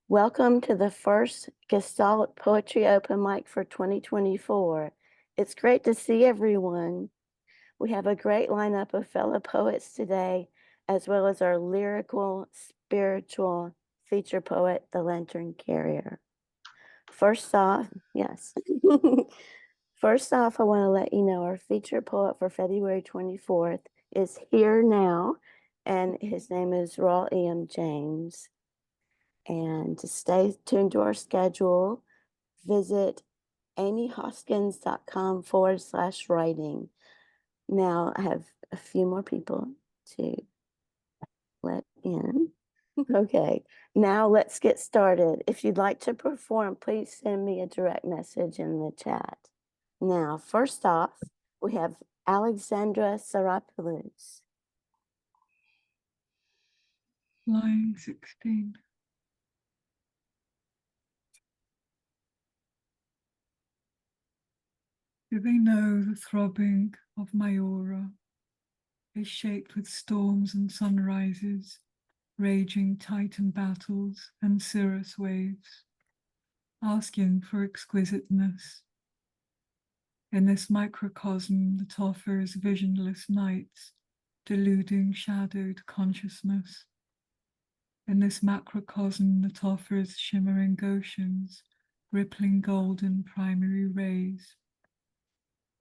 Welcome to the first Gestalt Poetry Open Mic for 2024. It's great to see everyone. We have a great lineup of fellow poets today, as well as our lyrical, spiritual feature poet, the Lantern Carrier. First off, yes. First off, I want to let you know our feature poet for February 24th is here now, and his name is Rawle Iam James. And to stay tuned to our schedule, visit amyhoskins.com/writing. Now I have a few more people to let in. Okay, now let's get started. If you'd like to perform, please send me a direct message in the chat. Now, first off, we have Alexandra Psaropoulous. Line 16. Do they know the throbbing of my aura is shaped with storms and sunrises, raging Titan battles and cirrus waves, asking for exquisiteness? In this microcosm that offers visionless nights, deluding shadowed consciousness. In this macrocosm that offers shimmering oceans, rippling golden primary rays,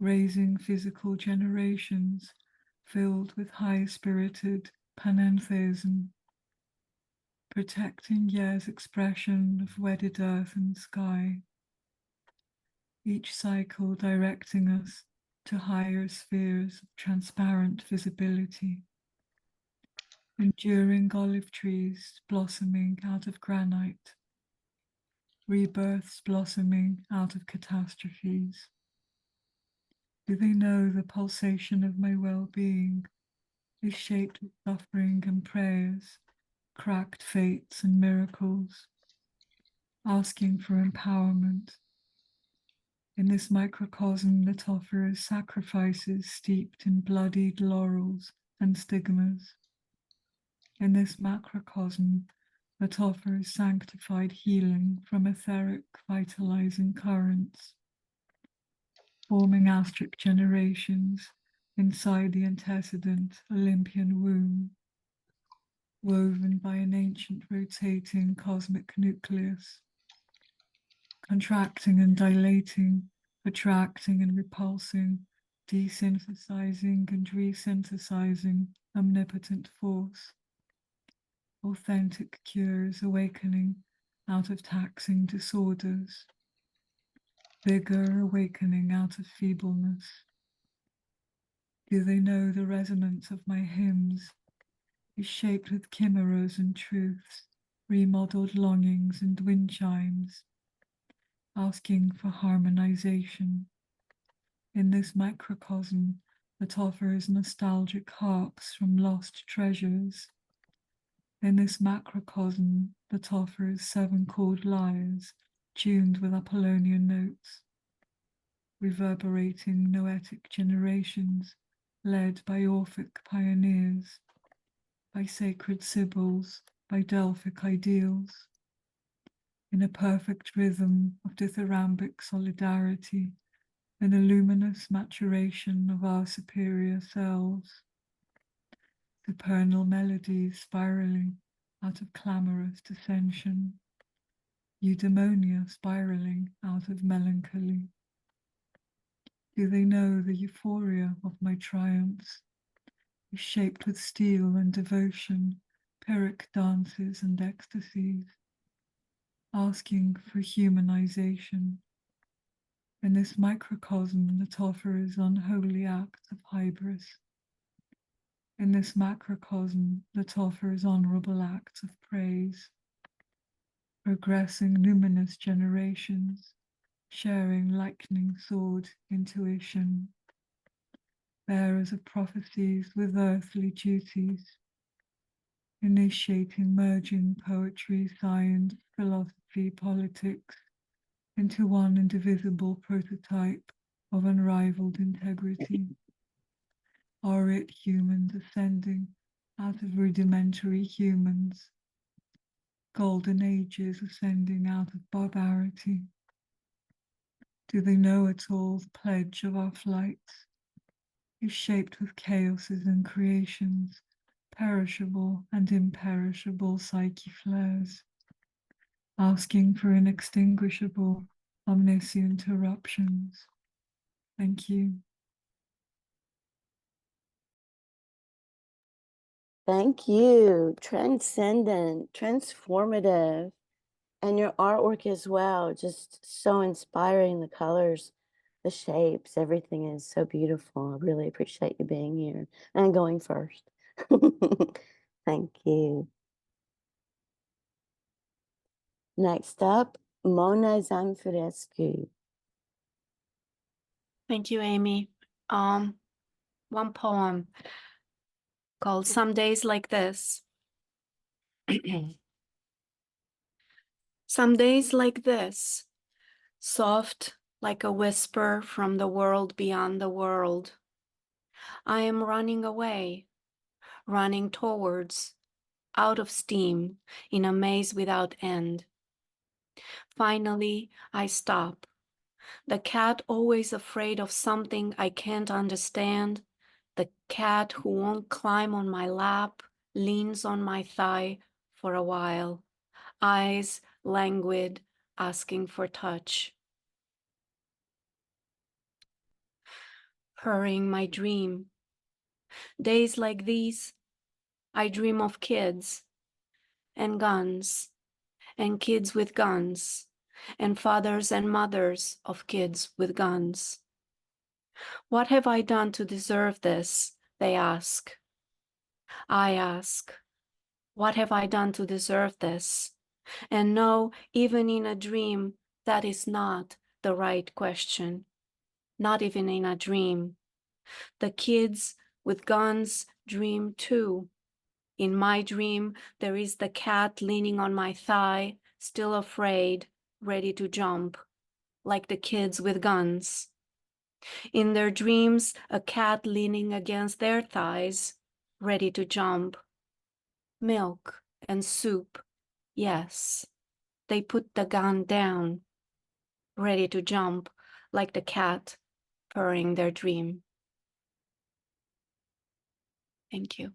raising physical generations filled with high-spirited panentheism, protecting Year's expression of wedded earth and sky, each cycle directing us to higher spheres of transparent visibility, enduring olive trees blossoming out of granite, rebirths blossoming out of catastrophes. Do they know the pulsation of my well-being is shaped with suffering and prayers, cracked fates and miracles, asking for empowerment? In this microcosm that offers sacrifices steeped in bloodied laurels and stigmas. In this macrocosm that offers sanctified healing from etheric vitalizing currents, forming astric generations inside the antecedent Olympian womb, woven by an ancient rotating cosmic nucleus, contracting and dilating, attracting and repulsing, desynthesizing and resynthesizing omnipotent force, authentic cures awakening out of taxing disorders, vigor awakening out of feebleness. Do they know the resonance of my hymns is shaped with chimeras and truths, remodeled longings and wind chimes, asking for harmonization? In this microcosm that offers nostalgic harps from lost treasures, in this macrocosm that offers 7 chord lyres tuned with Apollonian notes, reverberating noetic generations led by Orphic pioneers, by sacred sibyls, by Delphic ideals, in a perfect rhythm of dithyrambic solidarity, in a luminous maturation of our superior selves, supernal melodies spiraling out of clamorous dissension, eudaimonia spiraling out of melancholy. Do they know the euphoria of my triumphs is shaped with steel and devotion, Pyrrhic dances and ecstasies, asking for humanization? In this microcosm that offers unholy acts of hybris, in this macrocosm that offers honorable acts of praise, progressing numinous generations, sharing lightning sword intuition, bearers of prophecies with earthly duties, initiating merging poetry, science, philosophy, politics into one indivisible prototype of unrivaled integrity. Aureate humans ascending out of rudimentary humans, golden ages ascending out of barbarity? Do they know at all the pledge of our flight is shaped with chaoses and creations, perishable and imperishable psyche flares, asking for inextinguishable, omniscient eruptions? Thank you. Thank you. Transcendent, transformative, and your artwork as well. Just so inspiring. The colors, the shapes, everything is so beautiful. I really appreciate you being here and going first. Thank you. Next up, Mona Zamfirescu. Thank you, Amy. One poem called Some Days Like This. Some days like this, soft like a whisper from the world beyond the world. I am running away, running towards, out of steam, in a maze without end. Finally, I stop. The cat always afraid of something I can't understand. The cat who won't climb on my lap, leans on my thigh for a while, eyes languid, asking for touch. Hurrying my dream. Days like these, I dream of kids and guns and kids with guns and fathers and mothers of kids with guns. What have I done to deserve this? They ask. I ask, what have I done to deserve this? And no, even in a dream, that is not the right question. Not even in a dream. The kids with guns dream too. In my dream, there is the cat leaning on my thigh, still afraid, ready to jump, like the kids with guns. In their dreams, a cat leaning against their thighs, ready to jump. Milk and soup, yes. They put the gun down, ready to jump, like the cat purring their dream. Thank you.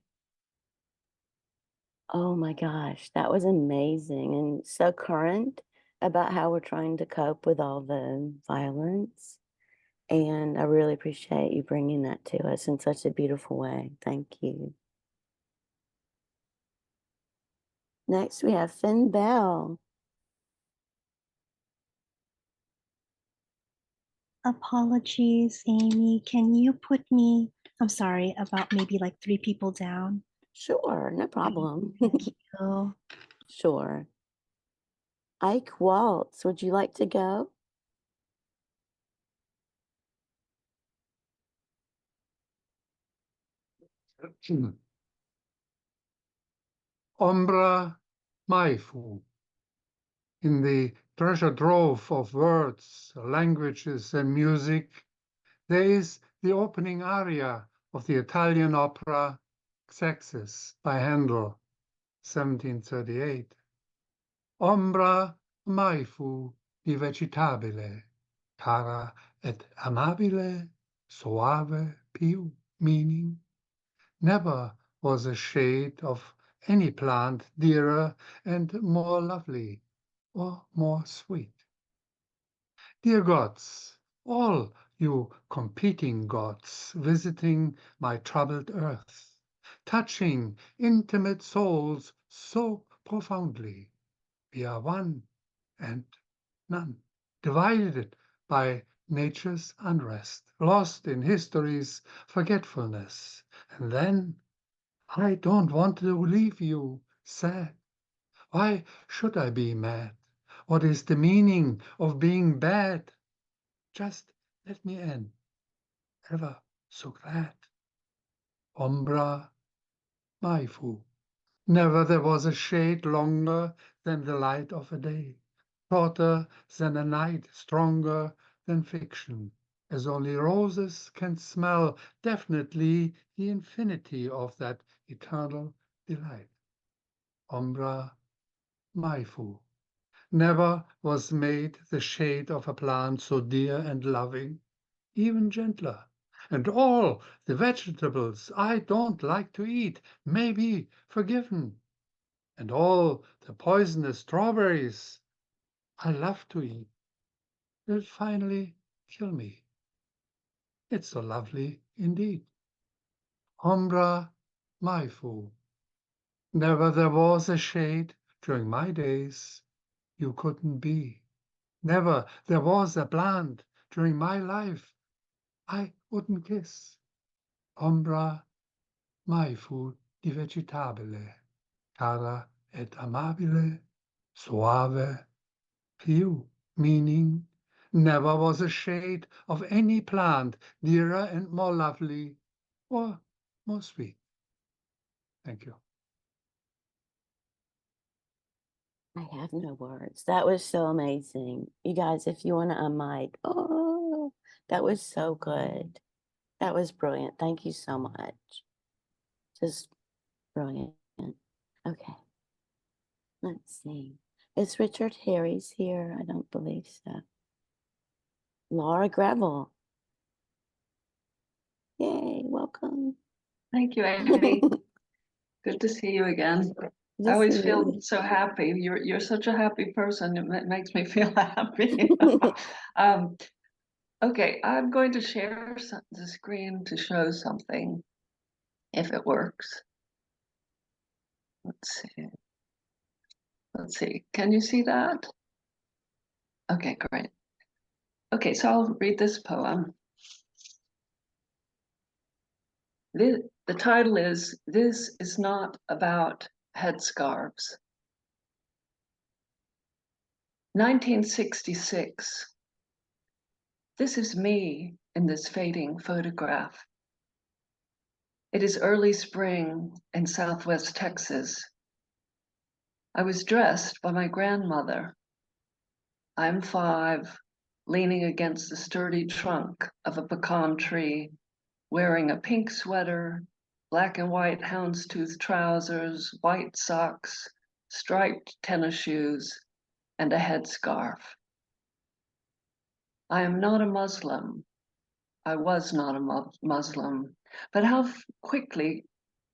Oh my gosh, that was amazing and so current about how we're trying to cope with all the violence. And I really appreciate you bringing that to us in such a beautiful way. Thank you. Next, we have Phynne Belle. Apologies, Amy. Can you put me, I'm sorry, about maybe like 3 people down? Sure, no problem. Thank you. Sure. Eike Waltz, would you like to go? Ombra Maifu. In the treasure trove of words, languages, and music, there is the opening aria of the Italian opera Xerxes by Handel, 1738. Ombra mai fu di vegetabile, cara et amabile, soave più, meaning never was a shade of any plant dearer and more lovely or more sweet. Dear gods, all you competing gods visiting my troubled earth, touching intimate souls so profoundly, we are one and none, divided by nature's unrest, lost in history's forgetfulness. And then I don't want to leave you sad. Why should I be mad? What is the meaning of being bad? Just let me end, ever so glad. Ombra mai fu. Never there was a shade longer than the light of a day, shorter than a night, stronger than fiction, as only roses can smell definitely the infinity of that eternal delight. Ombra my fu. Never was made the shade of a plant so dear and loving, even gentler. And all the vegetables I don't like to eat may be forgiven. And all the poisonous strawberries I love to eat will finally kill me. It's so lovely indeed. Ombra my fu. Never there was a shade during my days you couldn't be. Never there was a plant during my life I wouldn't kiss. Ombra mai fu di vegetabile, cara et amabile, suave, più, meaning never was a shade of any plant dearer and more lovely or more sweet. Thank you. I have no words. That was so amazing. You guys, if you want to unmic, oh, that was so good. That was brilliant. Thank you so much. Just brilliant. Okay. Let's see. Is Richard Harris here? I don't believe so. Laura Grevel. Yay, welcome. Thank you, Amy. Good to see you again. I always feel so happy. You're such a happy person. It makes me feel happy. Okay, I'm going to share the screen to show something, if it works. Let's see. Let's see. Can you see that? Okay, great. Okay, so I'll read this poem. The title is "This is Not About Headscarves." 1966. This is me in this fading photograph. It is early spring in Southwest Texas. I was dressed by my grandmother. I'm 5, leaning against the sturdy trunk of a pecan tree, wearing a pink sweater, black and white houndstooth trousers, white socks, striped tennis shoes, and a headscarf. I am not a Muslim. I was not a Muslim, but how quickly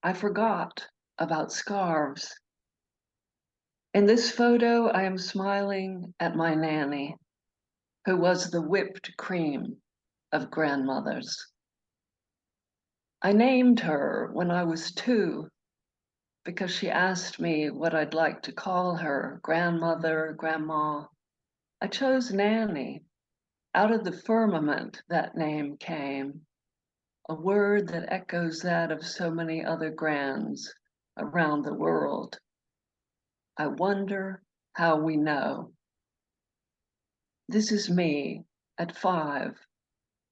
I forgot about scarves. In this photo, I am smiling at my nanny, who was the whipped cream of grandmothers. I named her when I was 2 because she asked me what I'd like to call her, grandmother, grandma. I chose Nanny. Out of the firmament that name came, a word that echoes that of so many other grands around the world. I wonder how we know. This is me at 5.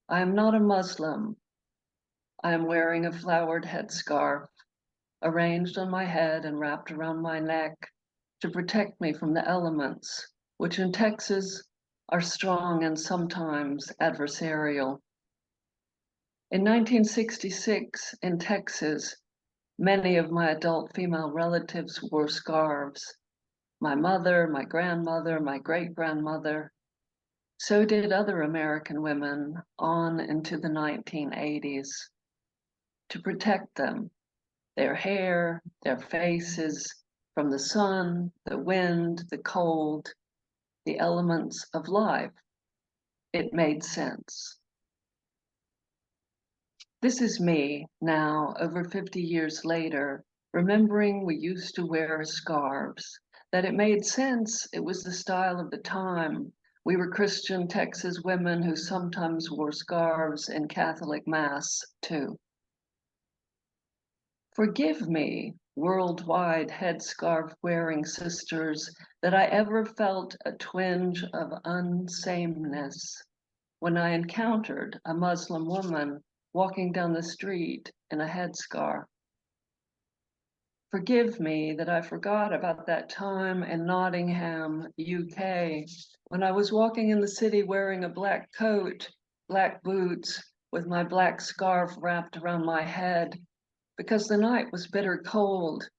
I am not a Muslim. I am wearing a flowered headscarf arranged on my head and wrapped around my neck to protect me from the elements, which in Texas are strong and sometimes adversarial. In 1966, in Texas, many of my adult female relatives wore scarves. My mother, my grandmother, my great-grandmother. So did other American women on into the 1980s. To protect them, their hair, their faces, from the sun, the wind, the cold, the elements of life. It made sense. This is me now, over 50 years later, remembering we used to wear scarves, that it made sense, it was the style of the time. We were Christian Texas women who sometimes wore scarves in Catholic Mass too. Forgive me, worldwide headscarf wearing sisters, that I ever felt a twinge of unsameness when I encountered a Muslim woman walking down the street in a headscarf. Forgive me that I forgot about that time in Nottingham, UK, when I was walking in the city wearing a black coat, black boots, with my black scarf wrapped around my head, because the night was bitter cold.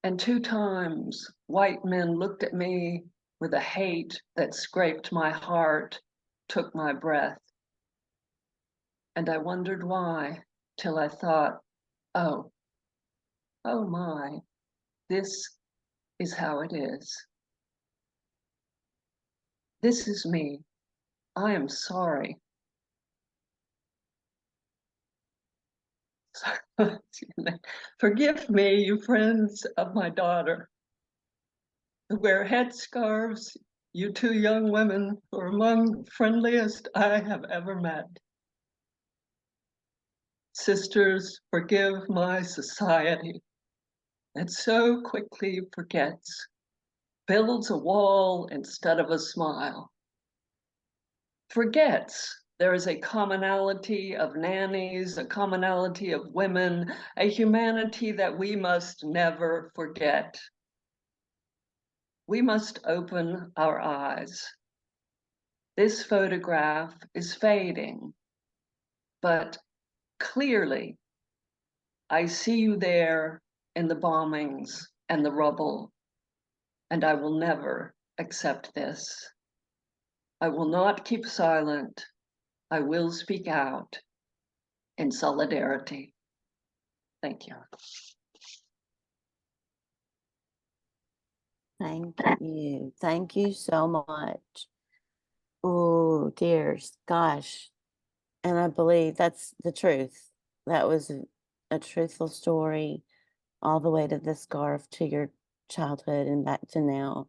And 2 times, white men looked at me with a hate that scraped my heart, took my breath. And I wondered why, till I thought, oh my, this is how it is. This is me. I am sorry. Forgive me, you friends of my daughter, who wear headscarves, you 2 young women who are among the friendliest I have ever met. Sisters, forgive my society that so quickly forgets, builds a wall instead of a smile. Forgets there is a commonality of nannies, a commonality of women, a humanity that we must never forget. We must open our eyes. This photograph is fading, but clearly I see you there in the bombings and the rubble, and I will never accept this. I will not keep silent. I will speak out in solidarity. Thank you. Thank you. Thank you so much. Oh, dears, gosh. And I believe that's the truth. That was a truthful story all the way to the scarf, to your childhood and back to now.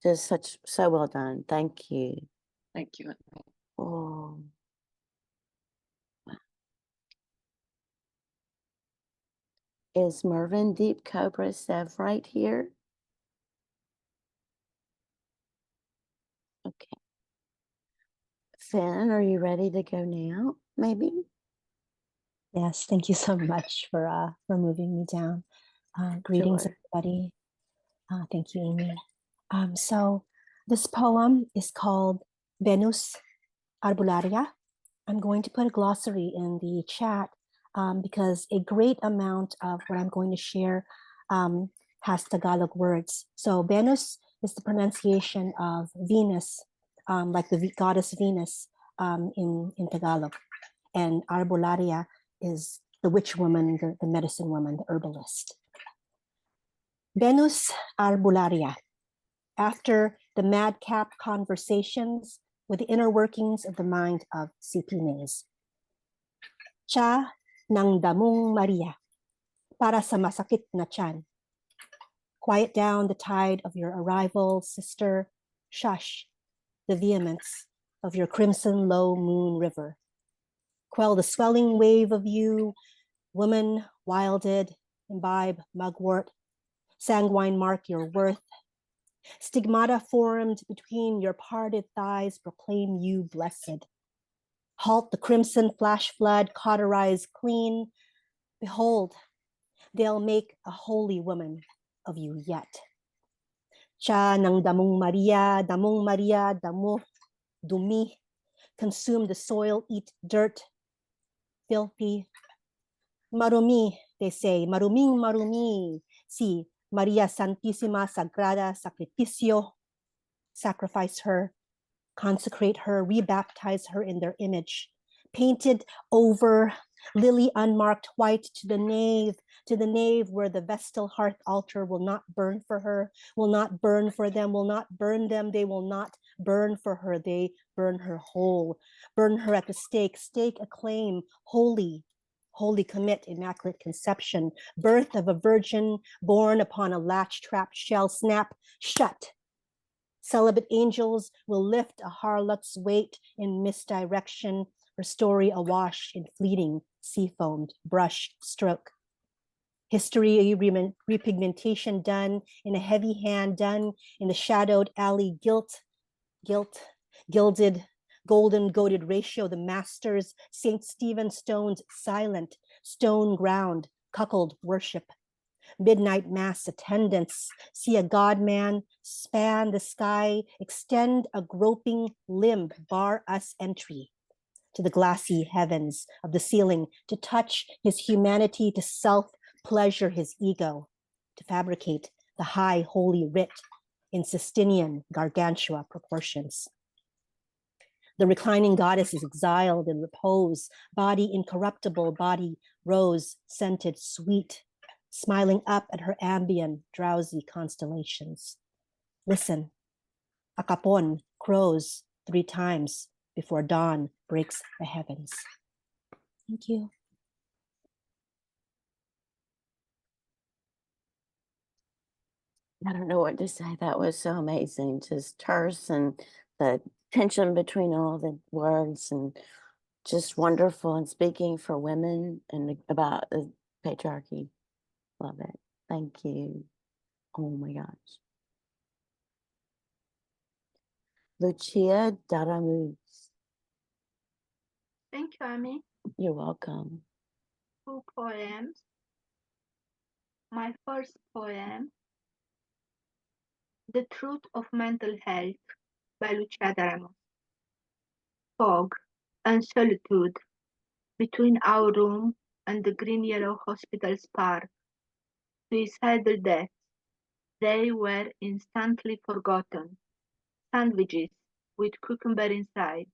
Just so well done. Thank you. Thank you. Oh. Is Mervyn Deep Cobra Sev right here? Okay. Phynne, are you ready to go now? Maybe? Yes, thank you so much for moving me down. Greetings, Sure. everybody. Thank you, Amy. So this poem is called Venus Arbularia. I'm going to put a glossary in the chat because a great amount of what I'm going to share has Tagalog words. So Venus is the pronunciation of Venus, like the goddess Venus in Tagalog. And Arbularia is the witch woman, the medicine woman, the herbalist. Venus Arbularia. After the madcap conversations with the inner workings of the mind of C.P. Mays. Siya ng damong Maria, para sa masakit na tiyan. Quiet down the tide of your arrival, sister. Shush the vehemence of your crimson low moon river. Quell the swelling wave of you, woman wilded, imbibe mugwort, sanguine mark your worth. Stigmata formed between your parted thighs proclaim you blessed. Halt the crimson flash flood, cauterize clean. Behold, they'll make a holy woman of you yet. Siya ng damong Maria, damo, dumi. Consume the soil, eat dirt, filthy. Marumi, they say, maruming marumi. Si Maria Santissima Sagrada Sacrificio. Sacrifice her, consecrate her, rebaptize her in their image. Painted over, lily unmarked white to the nave where the vestal hearth altar will not burn for her, will not burn for them, will not burn them, they will not burn for her, they burn her whole, burn her at the stake acclaim, holy commit, immaculate conception, birth of a virgin born upon a latch-trapped shell, snap, shut. Celibate angels will lift a harlot's weight in misdirection, her story awash in fleeting, sea-foamed, brush stroke. History repigmentation done in a heavy hand, done in the shadowed alley, guilt, gilded, golden goaded ratio, the masters, St. Stephen stones, silent, stone ground, cuckold worship. Midnight mass attendance, see a God-man span the sky, extend a groping limb, bar us entry to the glassy heavens of the ceiling, to touch his humanity, to self-pleasure his ego, to fabricate the high holy writ in Sistinian gargantua proportions. The reclining goddess is exiled in repose, body incorruptible, body rose-scented sweet, smiling up at her ambient, drowsy constellations. Listen, a capon crows 3 times before dawn breaks the heavens. Thank you. I don't know what to say. That was so amazing. Just terse and the tension between all the words and just wonderful and speaking for women and about the patriarchy. Love it. Thank you. Oh my gosh. Lucia Daramus. Thank you, Amy. You're welcome. 2 poems. My first poem, The Truth of Mental Health by Lucia Daramus. Fog and solitude between our room and the green yellow hospital's park. Suicidal deaths, they were instantly forgotten. Sandwiches with cucumber inside,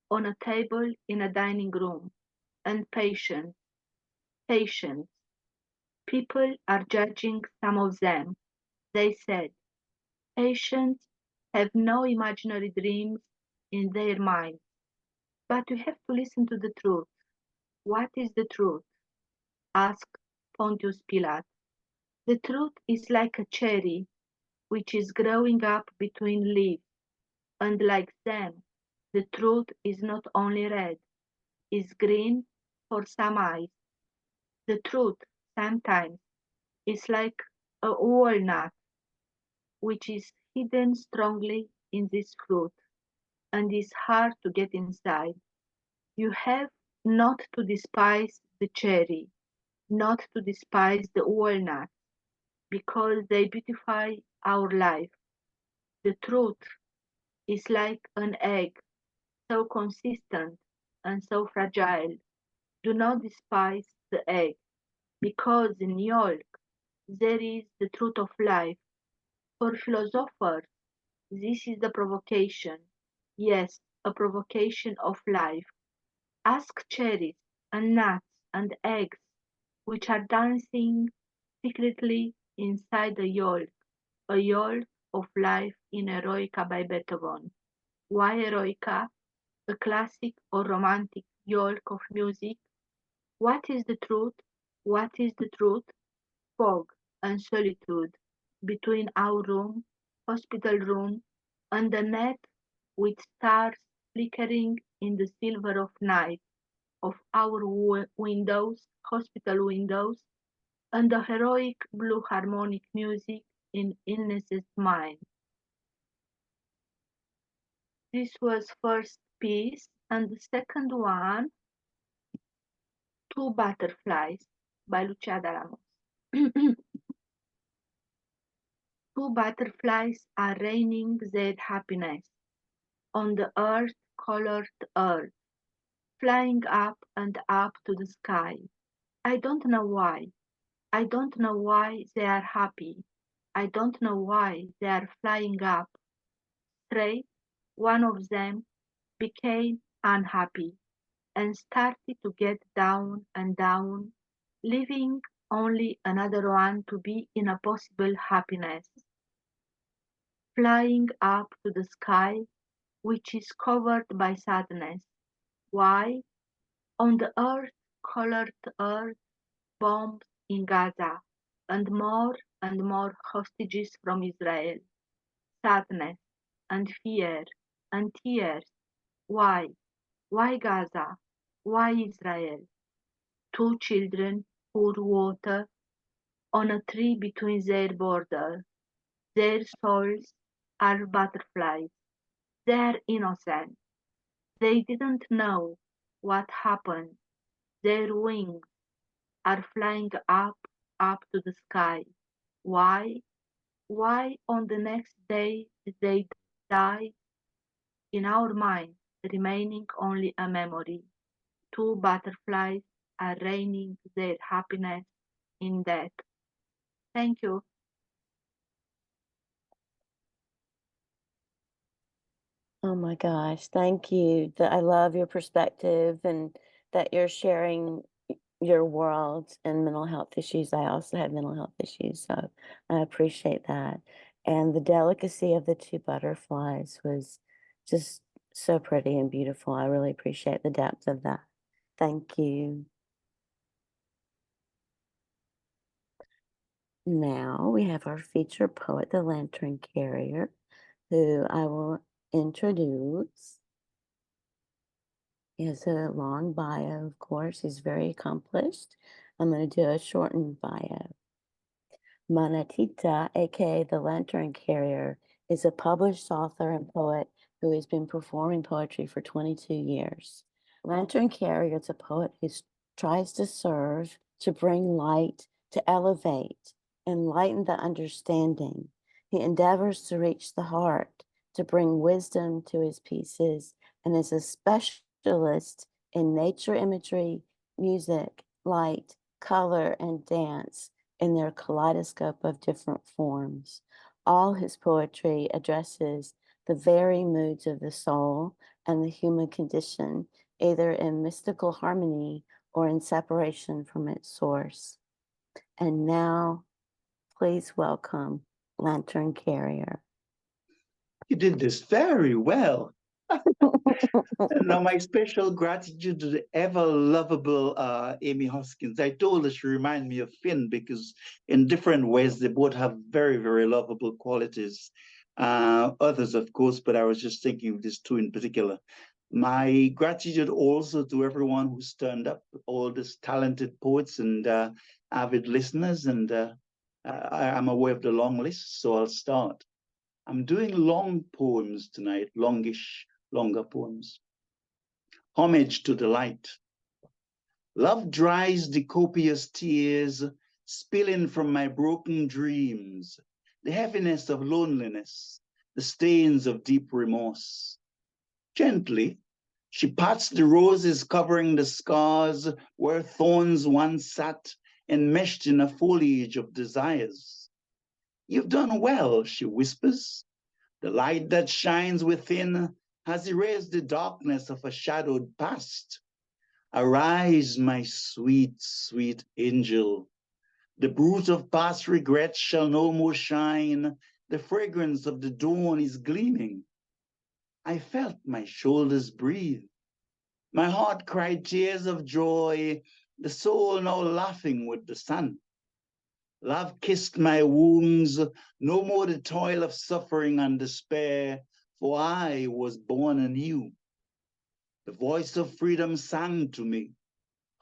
on a table in a dining room, and patience. People are judging some of them, they said. Patients have no imaginary dreams in their minds. But you have to listen to the truth. What is the truth? Asked Pontius Pilate. The truth is like a cherry, which is growing up between leaves, and like them, the truth is not only red, is green for some eyes. The truth sometimes is like a walnut, which is hidden strongly in this fruit, and is hard to get inside. You have not to despise the cherry, not to despise the walnut, because they beautify our life. The truth is like an egg, so consistent and so fragile. Do not despise the egg, because in yolk there is the truth of life. For philosophers, this is the provocation, yes, a provocation of life. Ask cherries and nuts and eggs, which are dancing secretly inside a yolk of life in Eroica by Beethoven. Why Eroica? A classic or romantic yolk of music. What is the truth? What is the truth? Fog and solitude between our room, hospital room, and the net with stars flickering in the silver of night of our windows, hospital windows, and the heroic blue harmonic music in illness's mind. This was first piece, and the second one, 2 Butterflies by Lucia Daramus. 2 butterflies are raining their happiness on the earth-colored earth, flying up and up to the sky. I don't know why. I don't know why they are happy. I don't know why they are flying up. Straight, one of them became unhappy and started to get down and down, leaving only another one to be in a possible happiness. Flying up to the sky, which is covered by sadness. Why? On the earth-colored earth, bombs in Gaza, and more hostages from Israel. Sadness and fear and tears. Why? Why Gaza? Why Israel? 2 children pour water on a tree between their borders. Their souls are butterflies. They are innocent. They didn't know what happened. Their wings are flying up to the sky. Why? Why on the next day did they die? In our minds, remaining only a memory. 2 butterflies are raining their happiness in death. Thank you. Oh my gosh, thank you. I love your perspective and that you're sharing your world and mental health issues. I also have mental health issues, so I appreciate that. And the delicacy of the two butterflies was just so pretty and beautiful. I really appreciate the depth of that. Thank you. Now we have our featured poet, the Lantern Carrier, who I will introduce. He has a long bio, of course. He's very accomplished. I'm going to do a shortened bio. Manatita, a.k.a. the Lantern Carrier, is a published author and poet who has been performing poetry for 22 years. Lantern Carrier is a poet who tries to serve, to bring light, to elevate, enlighten the understanding. He endeavors to reach the heart, to bring wisdom to his pieces, and is a specialist in nature imagery, music, light, color, and dance in their kaleidoscope of different forms. All his poetry addresses the very moods of the soul and the human condition, either in mystical harmony or in separation from its source. And now, please welcome Lantern Carrier. You did this very well. And now my special gratitude to the ever lovable Amy Hoskins. I told her she reminded me of Phynne because in different ways they both have very, very lovable qualities. Others, of course, but I was just thinking of these two in particular. My gratitude also to everyone who's turned up, all these talented poets and avid listeners. And I'm aware of the long list, so I'll start. I'm doing long poems tonight, longish, longer poems. Homage to the light. Love dries the copious tears spilling from my broken dreams, the heaviness of loneliness, the stains of deep remorse. Gently, she pats the roses covering the scars where thorns once sat enmeshed in a foliage of desires. You've done well, she whispers. The light that shines within has erased the darkness of a shadowed past. Arise, my sweet, sweet angel. The bruit of past regrets shall no more shine. The fragrance of the dawn is gleaming. I felt my shoulders breathe. My heart cried tears of joy, the soul now laughing with the sun. Love kissed my wounds, no more the toil of suffering and despair, for I was born anew. The voice of freedom sang to me,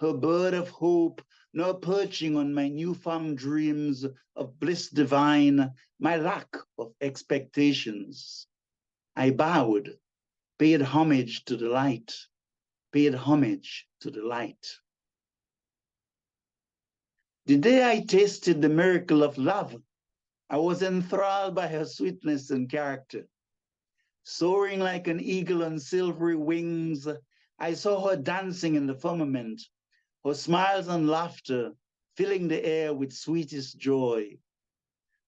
her bird of hope, now perching on my newfound dreams of bliss divine, my lack of expectations. I bowed, paid homage to the light, paid homage to the light. The day I tasted the miracle of love, I was enthralled by her sweetness and character. Soaring like an eagle on silvery wings, I saw her dancing in the firmament, her smiles and laughter filling the air with sweetest joy.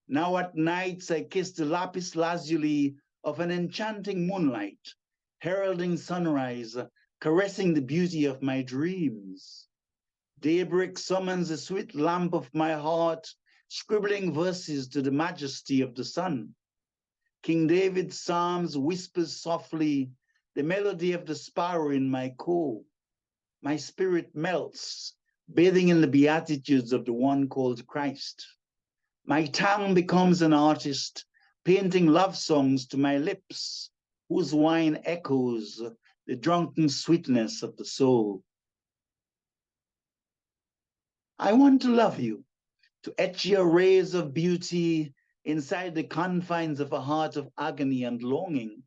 Now at nights I kiss the lapis lazuli of an enchanting moonlight, heralding sunrise, caressing the beauty of my dreams. Daybreak summons the sweet lamp of my heart, scribbling verses to the majesty of the sun. King David's psalms whispers softly, the melody of the sparrow in my core. My spirit melts, bathing in the beatitudes of the one called Christ. My tongue becomes an artist, painting love songs to my lips, whose wine echoes the drunken sweetness of the soul. I want to love you, to etch your rays of beauty inside the confines of a heart of agony and longing.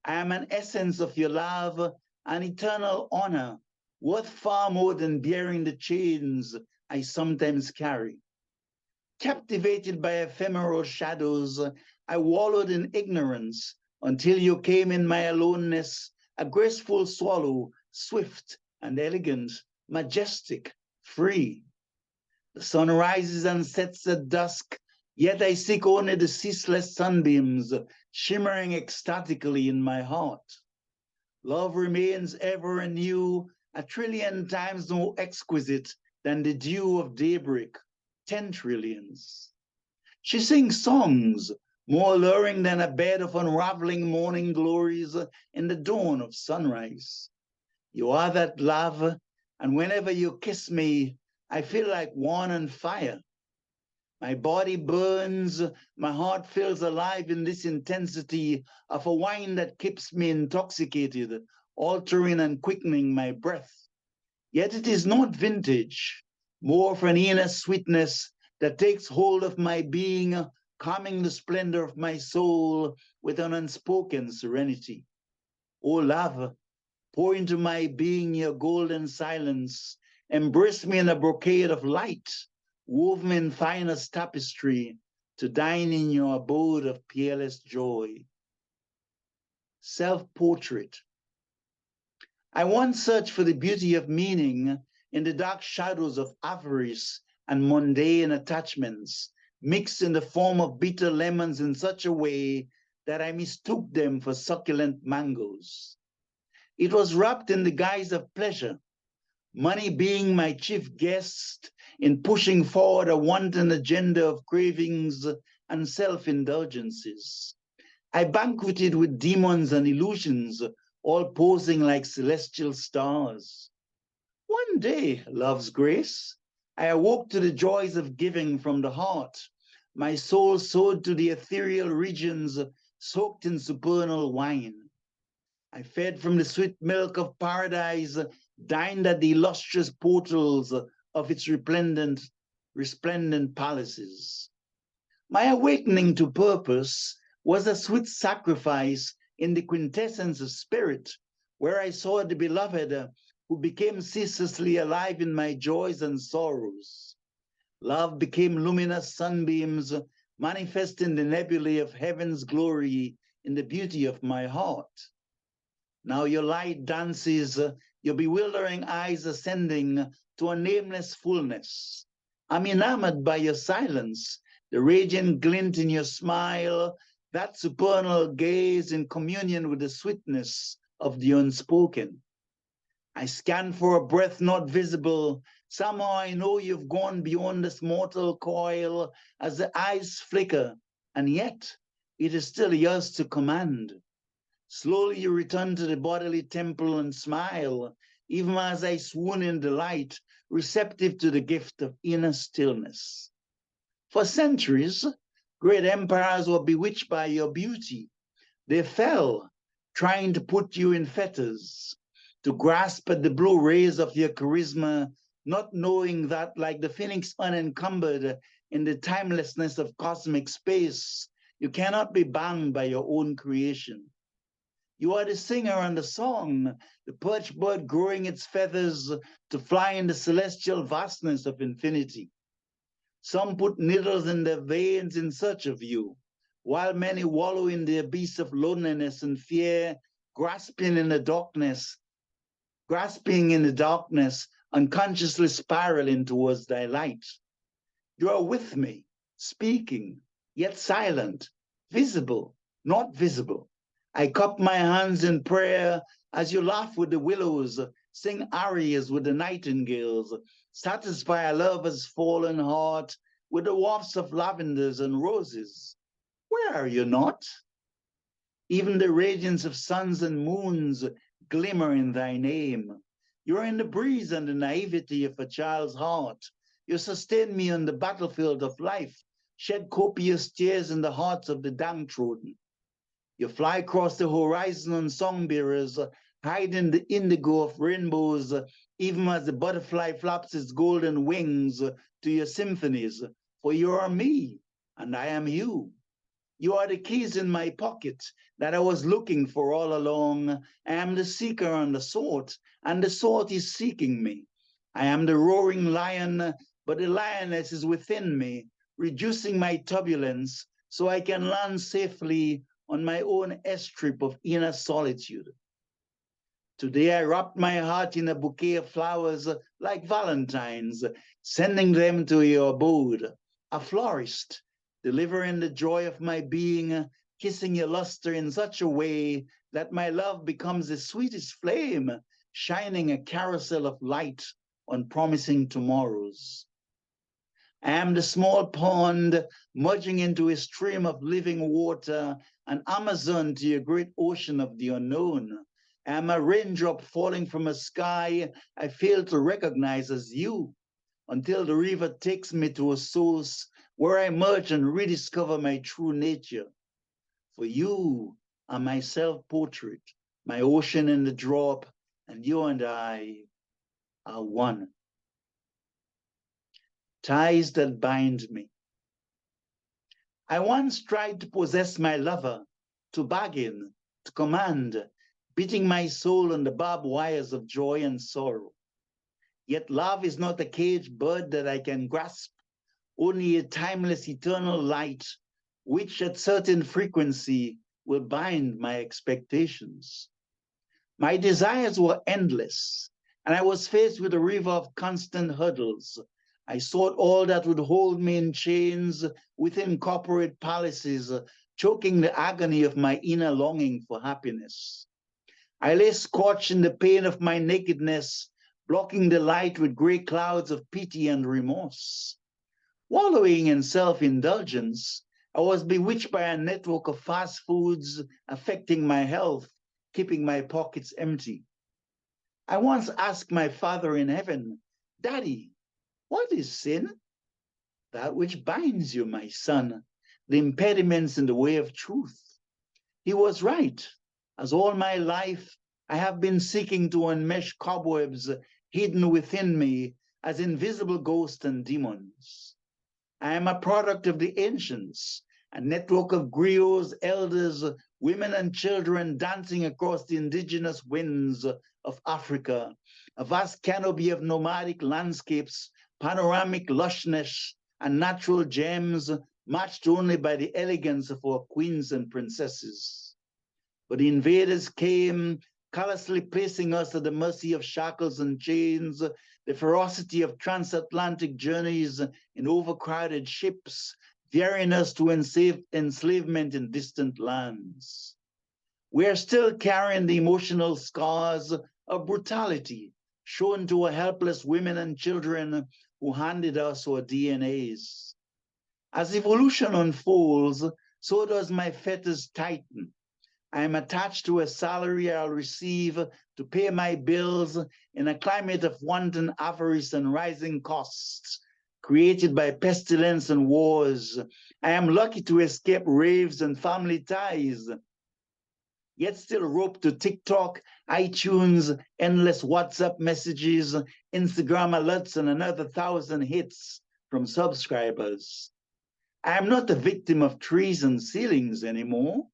I am an essence of your love, an eternal honor, worth far more than bearing the chains I sometimes carry. Captivated by ephemeral shadows, I wallowed in ignorance until you came in my aloneness, a graceful swallow, swift and elegant, majestic, free. The sun rises and sets at dusk, yet I seek only the ceaseless sunbeams shimmering ecstatically in my heart. Love remains ever anew, a trillion times more exquisite than the dew of daybreak, 10 trillions. She sings songs more alluring than a bed of unraveling morning glories in the dawn of sunrise. You are that love, and whenever you kiss me, I feel like one on fire. My body burns, my heart feels alive in this intensity of a wine that keeps me intoxicated, altering and quickening my breath. Yet it is not vintage, more of an inner sweetness that takes hold of my being, calming the splendor of my soul with an unspoken serenity. O love, pour into my being your golden silence, embrace me in a brocade of light, woven in finest tapestry, to dine in your abode of peerless joy. Self-portrait. I once searched for the beauty of meaning in the dark shadows of avarice and mundane attachments, mixed in the form of bitter lemons in such a way that I mistook them for succulent mangoes. It was wrapped in the guise of pleasure, money being my chief guest in pushing forward a wanton agenda of cravings and self-indulgences. I banqueted with demons and illusions, all posing like celestial stars. One day, love's grace, I awoke to the joys of giving from the heart. My soul soared to the ethereal regions, soaked in supernal wine. I fed from the sweet milk of paradise, dined at the illustrious portals of its resplendent palaces. My awakening to purpose was a sweet sacrifice in the quintessence of spirit, where I saw the beloved who became ceaselessly alive in my joys and sorrows. Love became luminous sunbeams, manifesting the nebulae of heaven's glory in the beauty of my heart. Now your light dances, your bewildering eyes ascending to a nameless fullness. I'm enamored by your silence, the radiant glint in your smile, that supernal gaze in communion with the sweetness of the unspoken. I scan for a breath not visible. Somehow I know you've gone beyond this mortal coil as the eyes flicker, and yet it is still yours to command. Slowly you return to the bodily temple and smile, even as I swoon in delight, receptive to the gift of inner stillness. For centuries, great empires were bewitched by your beauty. They fell, trying to put you in fetters, to grasp at the blue rays of your charisma, not knowing that, like the phoenix unencumbered in the timelessness of cosmic space, you cannot be bound by your own creation. You are the singer and the song, the perch bird growing its feathers to fly in the celestial vastness of infinity. Some put needles in their veins in search of you, while many wallow in the abyss of loneliness and fear, grasping in the darkness, unconsciously spiraling towards thy light. You are with me, speaking, yet silent, visible, not visible. I cup my hands in prayer as you laugh with the willows, sing arias with the nightingales, satisfy a lover's fallen heart with the wafts of lavenders and roses. Where are you not? Even the radiance of suns and moons glimmer in thy name. You are in the breeze and the naivety of a child's heart. You sustain me on the battlefield of life, shed copious tears in the hearts of the downtrodden. You fly across the horizon on song-bearers, hide in the indigo of rainbows, even as the butterfly flaps its golden wings to your symphonies. For you are me, and I am you. You are the keys in my pocket that I was looking for all along. I am the seeker and the sought, and the sought is seeking me. I am the roaring lion, but the lioness is within me, reducing my turbulence so I can land safely on my own airstrip of inner solitude. Today I wrapped my heart in a bouquet of flowers like valentines, sending them to your abode, a florist, delivering the joy of my being, kissing your luster in such a way that my love becomes the sweetest flame, shining a carousel of light on promising tomorrows. I am the small pond merging into a stream of living water, an Amazon to your great ocean of the unknown. I am a raindrop falling from a sky I fail to recognize as you, until the river takes me to a source where I merge and rediscover my true nature. For you are my self-portrait, my ocean in the drop, and you and I are one. Ties that bind me. I once tried to possess my lover, to bargain, to command, beating my soul on the barbed wires of joy and sorrow. Yet love is not a caged bird that I can grasp, only a timeless eternal light, which at certain frequency will bind my expectations. My desires were endless, and I was faced with a river of constant hurdles. I sought all that would hold me in chains within corporate palaces, choking the agony of my inner longing for happiness. I lay scorched in the pain of my nakedness, blocking the light with gray clouds of pity and remorse. Wallowing in self-indulgence, I was bewitched by a network of fast foods affecting my health, keeping my pockets empty. I once asked my Father in heaven, "Daddy, what is sin?" "That which binds you, my son, the impediments in the way of truth." He was right, as all my life I have been seeking to unmesh cobwebs hidden within me as invisible ghosts and demons. I am a product of the ancients, a network of griots, elders, women and children dancing across the indigenous winds of Africa, a vast canopy of nomadic landscapes, panoramic lushness, and natural gems matched only by the elegance of our queens and princesses. But the invaders came, callously placing us at the mercy of shackles and chains, the ferocity of transatlantic journeys in overcrowded ships, daring us to enslavement in distant lands. We are still carrying the emotional scars of brutality shown to our helpless women and children who handed us our DNAs. As evolution unfolds, so does my fetters tighten. I am attached to a salary I'll receive to pay my bills in a climate of wanton avarice and rising costs created by pestilence and wars. I am lucky to escape raves and family ties, yet still roped to TikTok, iTunes, endless WhatsApp messages, Instagram alerts, and another 1,000 hits from subscribers. I am not a victim of trees and ceilings anymore.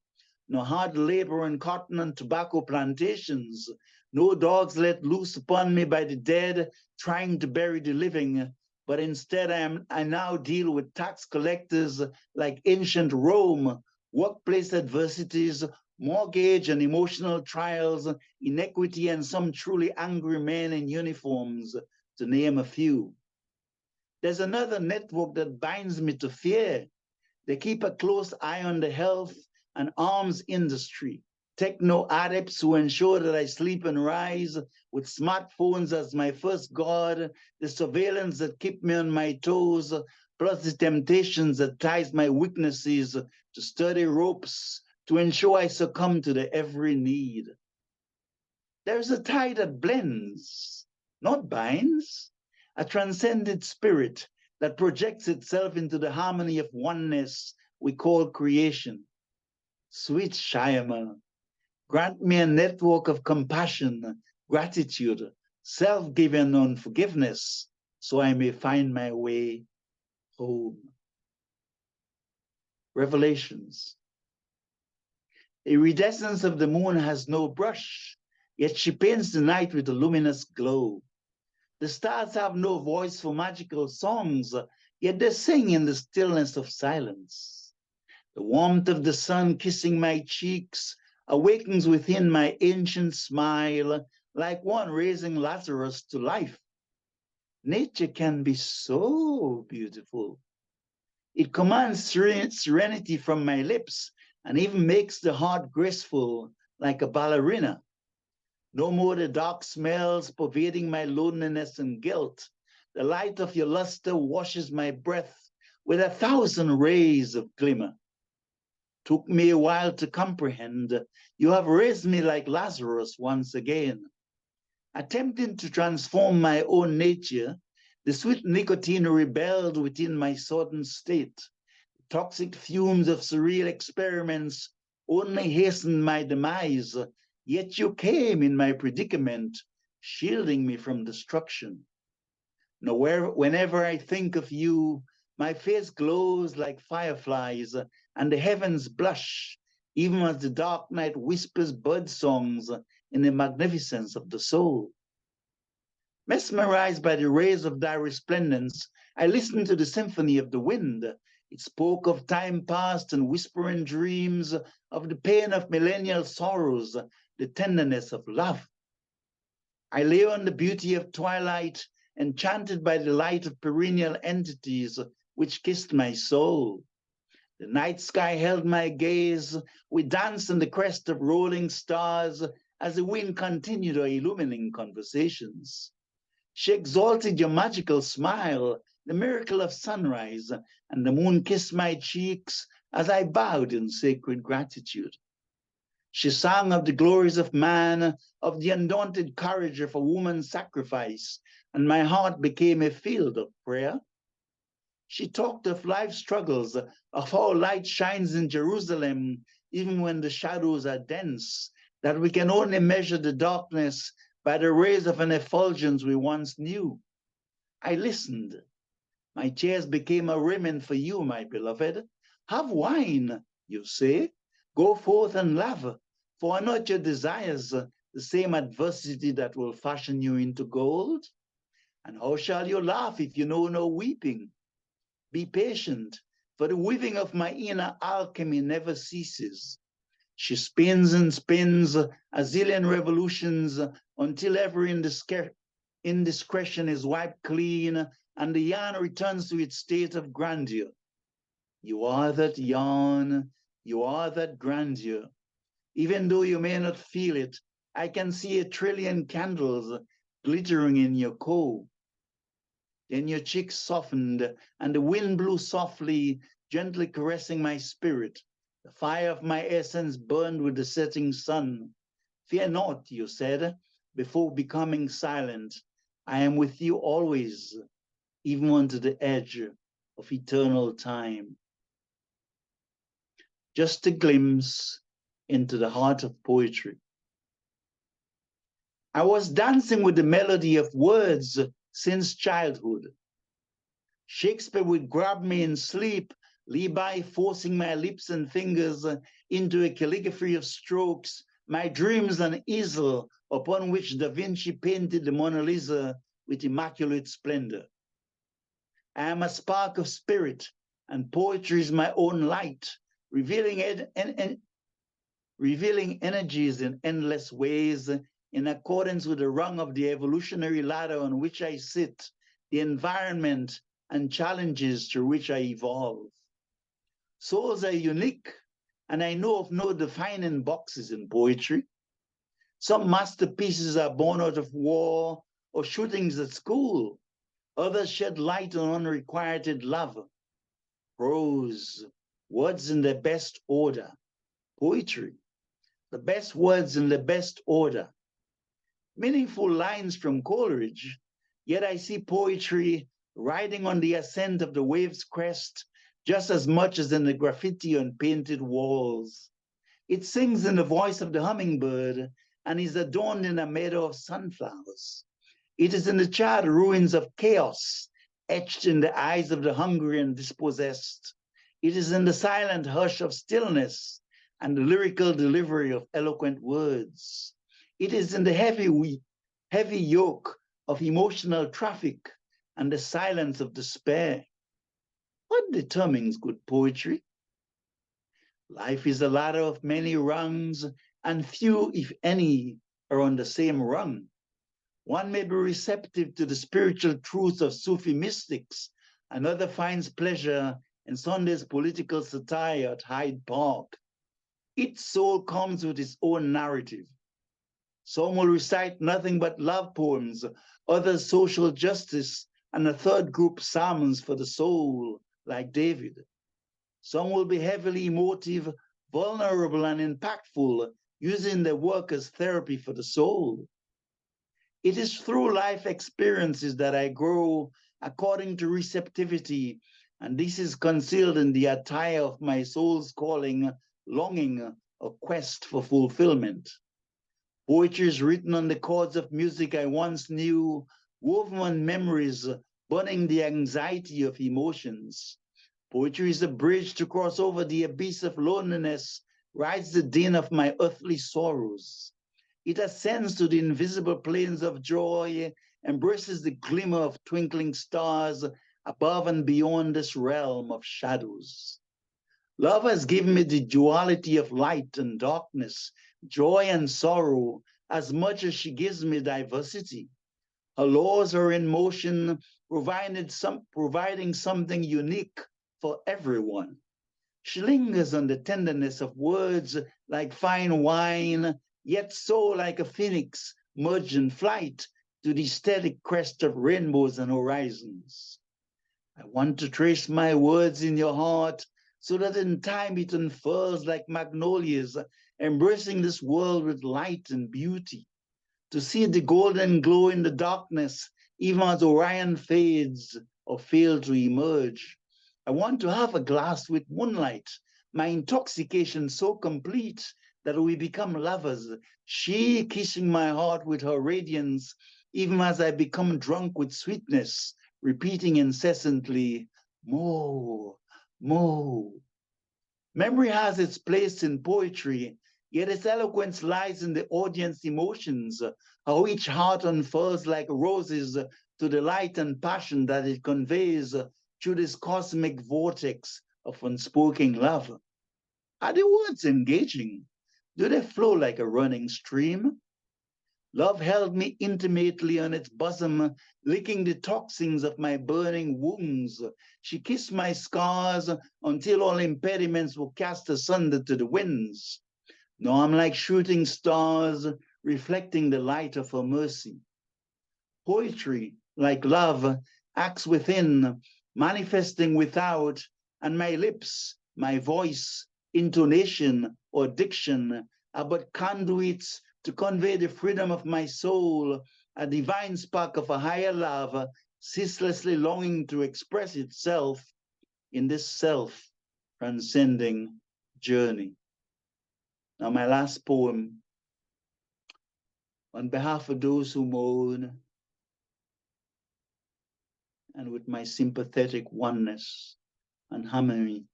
No hard labor in cotton and tobacco plantations, no dogs let loose upon me by the dead, trying to bury the living, but instead I now deal with tax collectors like ancient Rome, workplace adversities, mortgage and emotional trials, inequity, and some truly angry men in uniforms, to name a few. There's another network that binds me to fear. They keep a close eye on the health and arms industry, techno adepts who ensure that I sleep and rise with smartphones as my first god, the surveillance that keep me on my toes, plus the temptations that ties my weaknesses to sturdy ropes to ensure I succumb to their every need. There's a tie that blends, not binds, a transcendent spirit that projects itself into the harmony of oneness we call creation. Sweet Shyama, grant me a network of compassion, gratitude, self-giving and forgiveness, so I may find my way home. Revelations. The iridescence of the moon has no brush, yet she paints the night with a luminous glow. The stars have no voice for magical songs, yet they sing in the stillness of silence. The warmth of the sun kissing my cheeks awakens within my ancient smile, like one raising Lazarus to life. Nature can be so beautiful. It commands serenity from my lips and even makes the heart graceful like a ballerina. No more the dark smells pervading my loneliness and guilt. The light of your luster washes my breath with 1,000 rays of glimmer. Took me a while to comprehend. You have raised me like Lazarus once again. Attempting to transform my own nature, the sweet nicotine rebelled within my sodden state. Toxic fumes of surreal experiments only hastened my demise, yet you came in my predicament, shielding me from destruction. Whenever I think of you, my face glows like fireflies, and the heavens blush, even as the dark night whispers bird songs in the magnificence of the soul. Mesmerized by the rays of thy resplendence, I listened to the symphony of the wind. It spoke of time past and whispering dreams, of the pain of millennial sorrows, the tenderness of love. I lay on the beauty of twilight, enchanted by the light of perennial entities which kissed my soul. The night sky held my gaze. We danced on the crest of rolling stars as the wind continued our illumining conversations. She exalted your magical smile, the miracle of sunrise, and the moon kissed my cheeks as I bowed in sacred gratitude. She sang of the glories of man, of the undaunted courage of a woman's sacrifice, and my heart became a field of prayer. She talked of life's struggles, of how light shines in Jerusalem, even when the shadows are dense, that we can only measure the darkness by the rays of an effulgence we once knew. I listened. My tears became a raiment for you, my beloved. Have wine, you say. Go forth and love, for are not your desires the same adversity that will fashion you into gold? And how shall you laugh if you know no weeping? Be patient, for the weaving of my inner alchemy never ceases. She spins and spins a zillion revolutions until every indiscretion is wiped clean and the yarn returns to its state of grandeur. You are that yarn, you are that grandeur. Even though you may not feel it, I can see 1,000,000,000 candles glittering in your coal. Then your cheeks softened and the wind blew softly, gently caressing my spirit. The fire of my essence burned with the setting sun. Fear not, you said, before becoming silent. I am with you always, even unto the edge of eternal time. Just a glimpse into the heart of poetry. I was dancing with the melody of words since childhood. Shakespeare would grab me in sleep, Levi forcing my lips and fingers into a calligraphy of strokes, my dreams an easel upon which Da Vinci painted the Mona Lisa with immaculate splendor. I am a spark of spirit, and poetry is my own light, revealing energies in endless ways, in accordance with the rung of the evolutionary ladder on which I sit, the environment and challenges through which I evolve. Souls are unique, and I know of no defining boxes in poetry. Some masterpieces are born out of war or shootings at school. Others shed light on unrequited love. Prose, words in their best order. Poetry, the best words in the best order. Meaningful lines from Coleridge, yet I see poetry riding on the ascent of the wave's crest just as much as in the graffiti on painted walls. It sings in the voice of the hummingbird and is adorned in a meadow of sunflowers. It is in the charred ruins of chaos, etched in the eyes of the hungry and dispossessed. It is in the silent hush of stillness and the lyrical delivery of eloquent words. It is in the heavy yoke of emotional traffic and the silence of despair. What determines good poetry? Life is a ladder of many rungs, and few, if any, are on the same rung. One may be receptive to the spiritual truths of Sufi mystics, another finds pleasure in Sunday's political satire at Hyde Park. Each soul comes with its own narrative. Some will recite nothing but love poems, others social justice, and a third group sermons for the soul, like David. Some will be heavily emotive, vulnerable, and impactful, using their work as therapy for the soul. It is through life experiences that I grow according to receptivity, and this is concealed in the attire of my soul's calling, longing, or quest for fulfillment. Poetry is written on the chords of music I once knew, woven on memories, burning the anxiety of emotions. Poetry is a bridge to cross over the abyss of loneliness, rides the din of my earthly sorrows. It ascends to the invisible plains of joy, embraces the glimmer of twinkling stars above and beyond this realm of shadows. Love has given me the duality of light and darkness, joy and sorrow, as much as she gives me diversity. Her laws are in motion, providing something unique for everyone. She lingers on the tenderness of words like fine wine, yet so like a phoenix merged in flight to the static crest of rainbows and horizons. I want to trace my words in your heart so that in time it unfurls like magnolias, embracing this world with light and beauty. To see the golden glow in the darkness, even as Orion fades or fails to emerge. I want to have a glass with moonlight, my intoxication so complete that we become lovers, she kissing my heart with her radiance, even as I become drunk with sweetness, repeating incessantly, more, more. Memory has its place in poetry, yet its eloquence lies in the audience emotions, how each heart unfurls like roses to the light and passion that it conveys through this cosmic vortex of unspoken love. Are the words engaging? Do they flow like a running stream? Love held me intimately on its bosom, licking the toxins of my burning wounds. She kissed my scars until all impediments were cast asunder to the winds. Now I'm like shooting stars, reflecting the light of her mercy. Poetry, like love, acts within, manifesting without, and my lips, my voice, intonation, or diction are but conduits to convey the freedom of my soul, a divine spark of a higher love, ceaselessly longing to express itself in this self-transcending journey. Now, my last poem, on behalf of those who mourn, and with my sympathetic oneness and harmony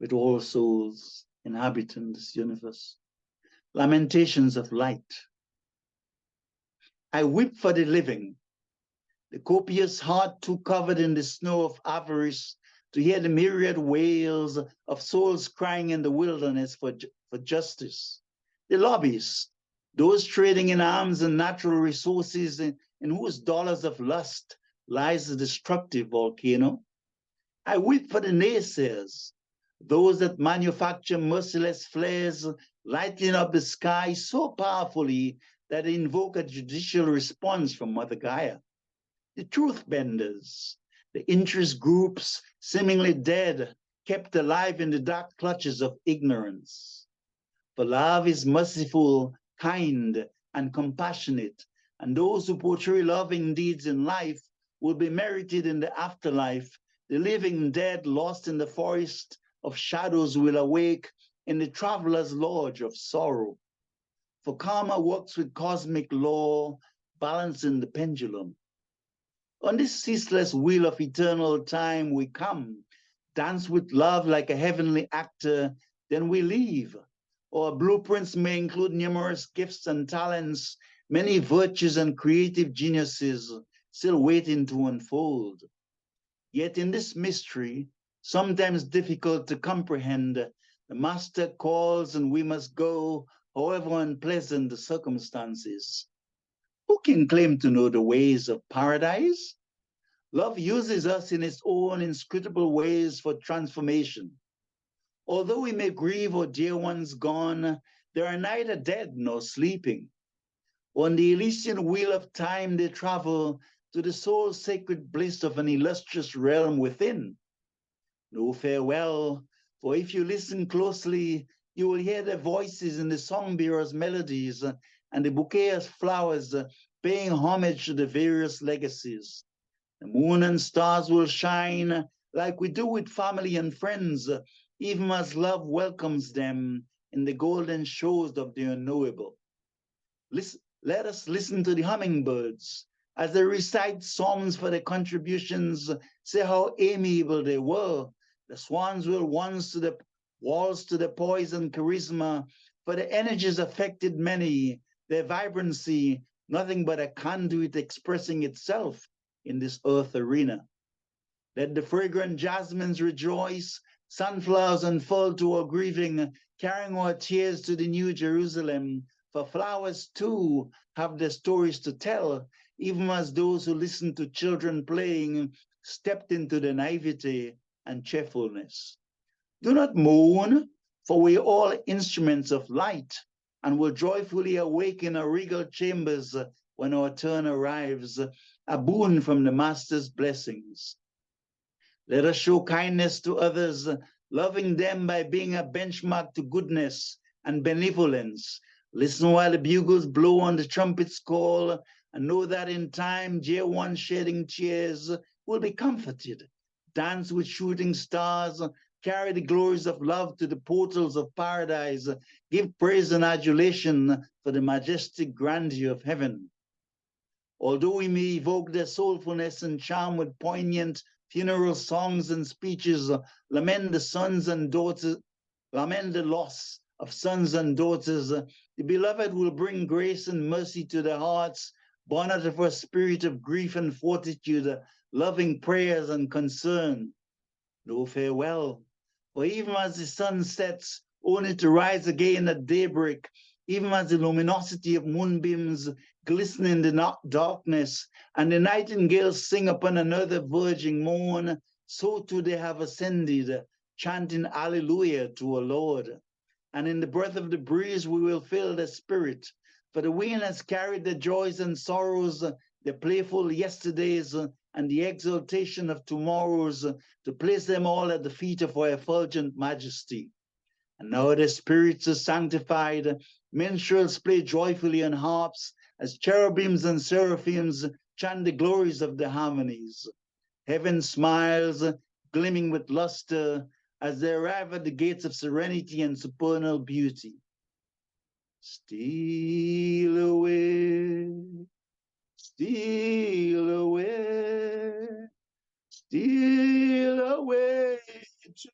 with all souls inhabiting this universe. Lamentations of light. I weep for the living, the copious heart too covered in the snow of avarice to hear the myriad wails of souls crying in the wilderness for justice. The lobbyists, those trading in arms and natural resources in whose dollars of lust lies the destructive volcano. I weep for the naysayers, those that manufacture merciless flares, lighting up the sky so powerfully that they invoke a judicial response from Mother Gaia. The truth benders, the interest groups seemingly dead, kept alive in the dark clutches of ignorance. For love is merciful, kind, and compassionate, and those who portray loving deeds in life will be merited in the afterlife. The living dead lost in the forest of shadows will awake in the traveler's lodge of sorrow. For karma works with cosmic law, balancing the pendulum. On this ceaseless wheel of eternal time we come, dance with love like a heavenly actor, then we leave. Our blueprints may include numerous gifts and talents, many virtues and creative geniuses still waiting to unfold. Yet in this mystery, sometimes difficult to comprehend, the master calls and we must go, however unpleasant the circumstances. Who can claim to know the ways of paradise? Love uses us in its own inscrutable ways for transformation. Although we may grieve our dear ones gone, they are neither dead nor sleeping. On the Elysian wheel of time they travel to the soul's sacred bliss of an illustrious realm within. No farewell, for if you listen closely, you will hear their voices in the songbearers' melodies and the bouquet of flowers paying homage to the various legacies. The moon and stars will shine like we do with family and friends, even as love welcomes them in the golden shows of the unknowable. Let us listen to the hummingbirds as they recite psalms for their contributions, say how amiable they were. The swans will waltz to the poise and charisma, for the energies affected many, their vibrancy, nothing but a conduit expressing itself in this earth arena. Let the fragrant jasmines rejoice, sunflowers unfold to our grieving, carrying our tears to the New Jerusalem, for flowers too have their stories to tell, even as those who listen to children playing stepped into the naivety and cheerfulness. Do not mourn, for we are all instruments of light, and will joyfully awaken our regal chambers when our turn arrives, a boon from the Master's blessings. Let us show kindness to others, loving them by being a benchmark to goodness and benevolence. Listen while the bugles blow on the trumpet's call, and know that in time, dear ones shedding tears will be comforted. Dance with shooting stars, carry the glories of love to the portals of paradise, give praise and adulation for the majestic grandeur of heaven. Although we may evoke their soulfulness and charm with poignant funeral songs and speeches, lament the loss of sons and daughters, the beloved will bring grace and mercy to their hearts, born out of a spirit of grief and fortitude, loving prayers and concern. No farewell, for even as the sun sets, only to rise again at daybreak, even as the luminosity of moonbeams glisten in the darkness, and the nightingales sing upon another virgin morn, so too they have ascended, chanting Alleluia to our Lord. And in the breath of the breeze we will fill the spirit, for the wind has carried the joys and sorrows, the playful yesterdays, and the exaltation of tomorrows, to place them all at the feet of our effulgent majesty. And now the spirits are sanctified, minstrels play joyfully on harps, as cherubims and seraphims chant the glories of the harmonies. Heaven smiles, gleaming with luster, as they arrive at the gates of serenity and supernal beauty. Steal away, steal away, steal away to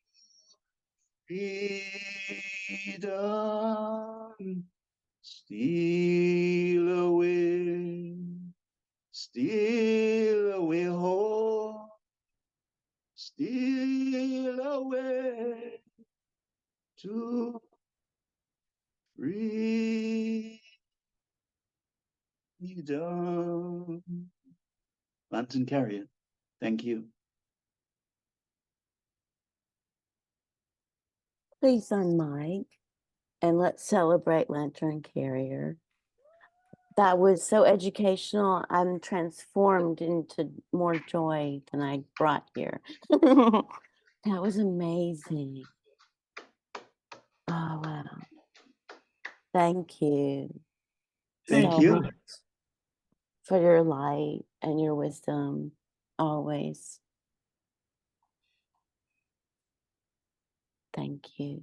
freedom. Steal away home, steal away to freedom. Lantern Carrier, thank you. Please unmic and let's celebrate Lantern Carrier. That was so educational. I'm transformed into more joy than I brought here. That was amazing. Oh, wow. Thank you. Thank so you. much for your light and your wisdom always. Thank you.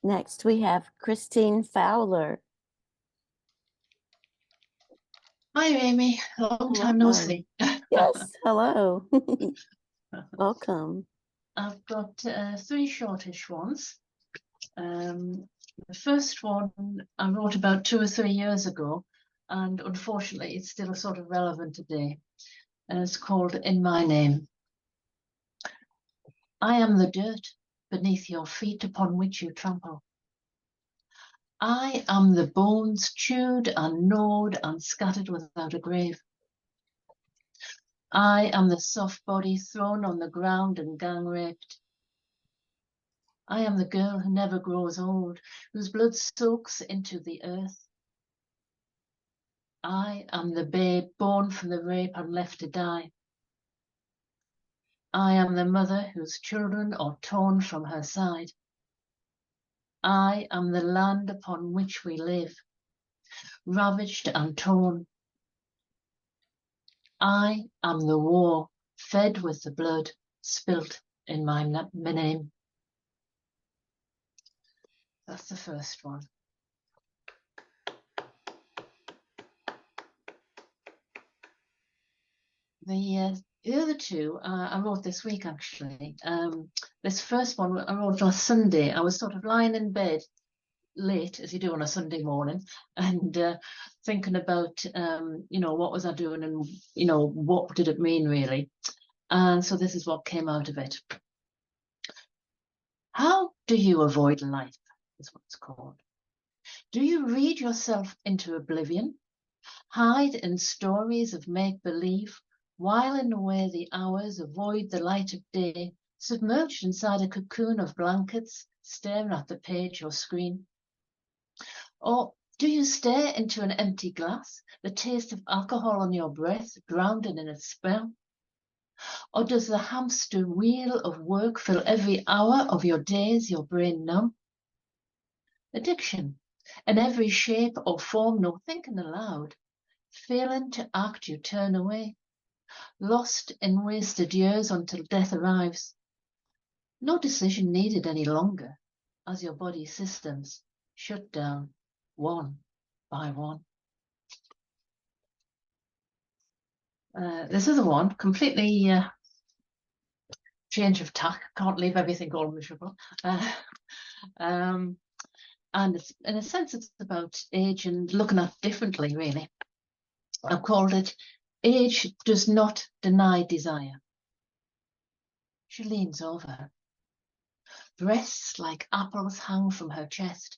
Next, we have Christine Fowler. Hi, Amy. Long time no see. Yes, hello. Welcome. I've got 3 shortish ones. The first one I wrote about 2 or 3 years ago, and unfortunately it's still sort of relevant today. And it's called In My Name. I am the dirt beneath your feet upon which you trample. I am the bones chewed and gnawed and scattered without a grave. I am the soft body thrown on the ground and gang raped. I am the girl who never grows old, whose blood soaks into the earth. I am the babe born from the rape and left to die. I am the mother whose children are torn from her side. I am the land upon which we live, ravaged and torn. I am the war fed with the blood spilt in my name. That's the first one. The other two I wrote this week, actually. This first one I wrote last Sunday. I was sort of lying in bed late, as you do on a Sunday morning, and thinking about, what was I doing and, what did it mean, really? And so this is what came out of it. How do you avoid life, is what it's called. Do you read yourself into oblivion, hide in stories of make-believe, whiling away the hours, avoid the light of day, submerged inside a cocoon of blankets, staring at the page or screen? Or do you stare into an empty glass, the taste of alcohol on your breath, drowning in its spell? Or does the hamster wheel of work fill every hour of your days, your brain numb? Addiction, in every shape or form, no thinking aloud. Failing to act, you turn away, lost in wasted years until death arrives. No decision needed any longer, as your body systems shut down one by one. This is the one, completely change of tack. Can't leave everything all miserable. And it's, in a sense, it's about age and looking at differently, really. I've called it Age Does Not Deny Desire. She leans over. Breasts like apples hang from her chest.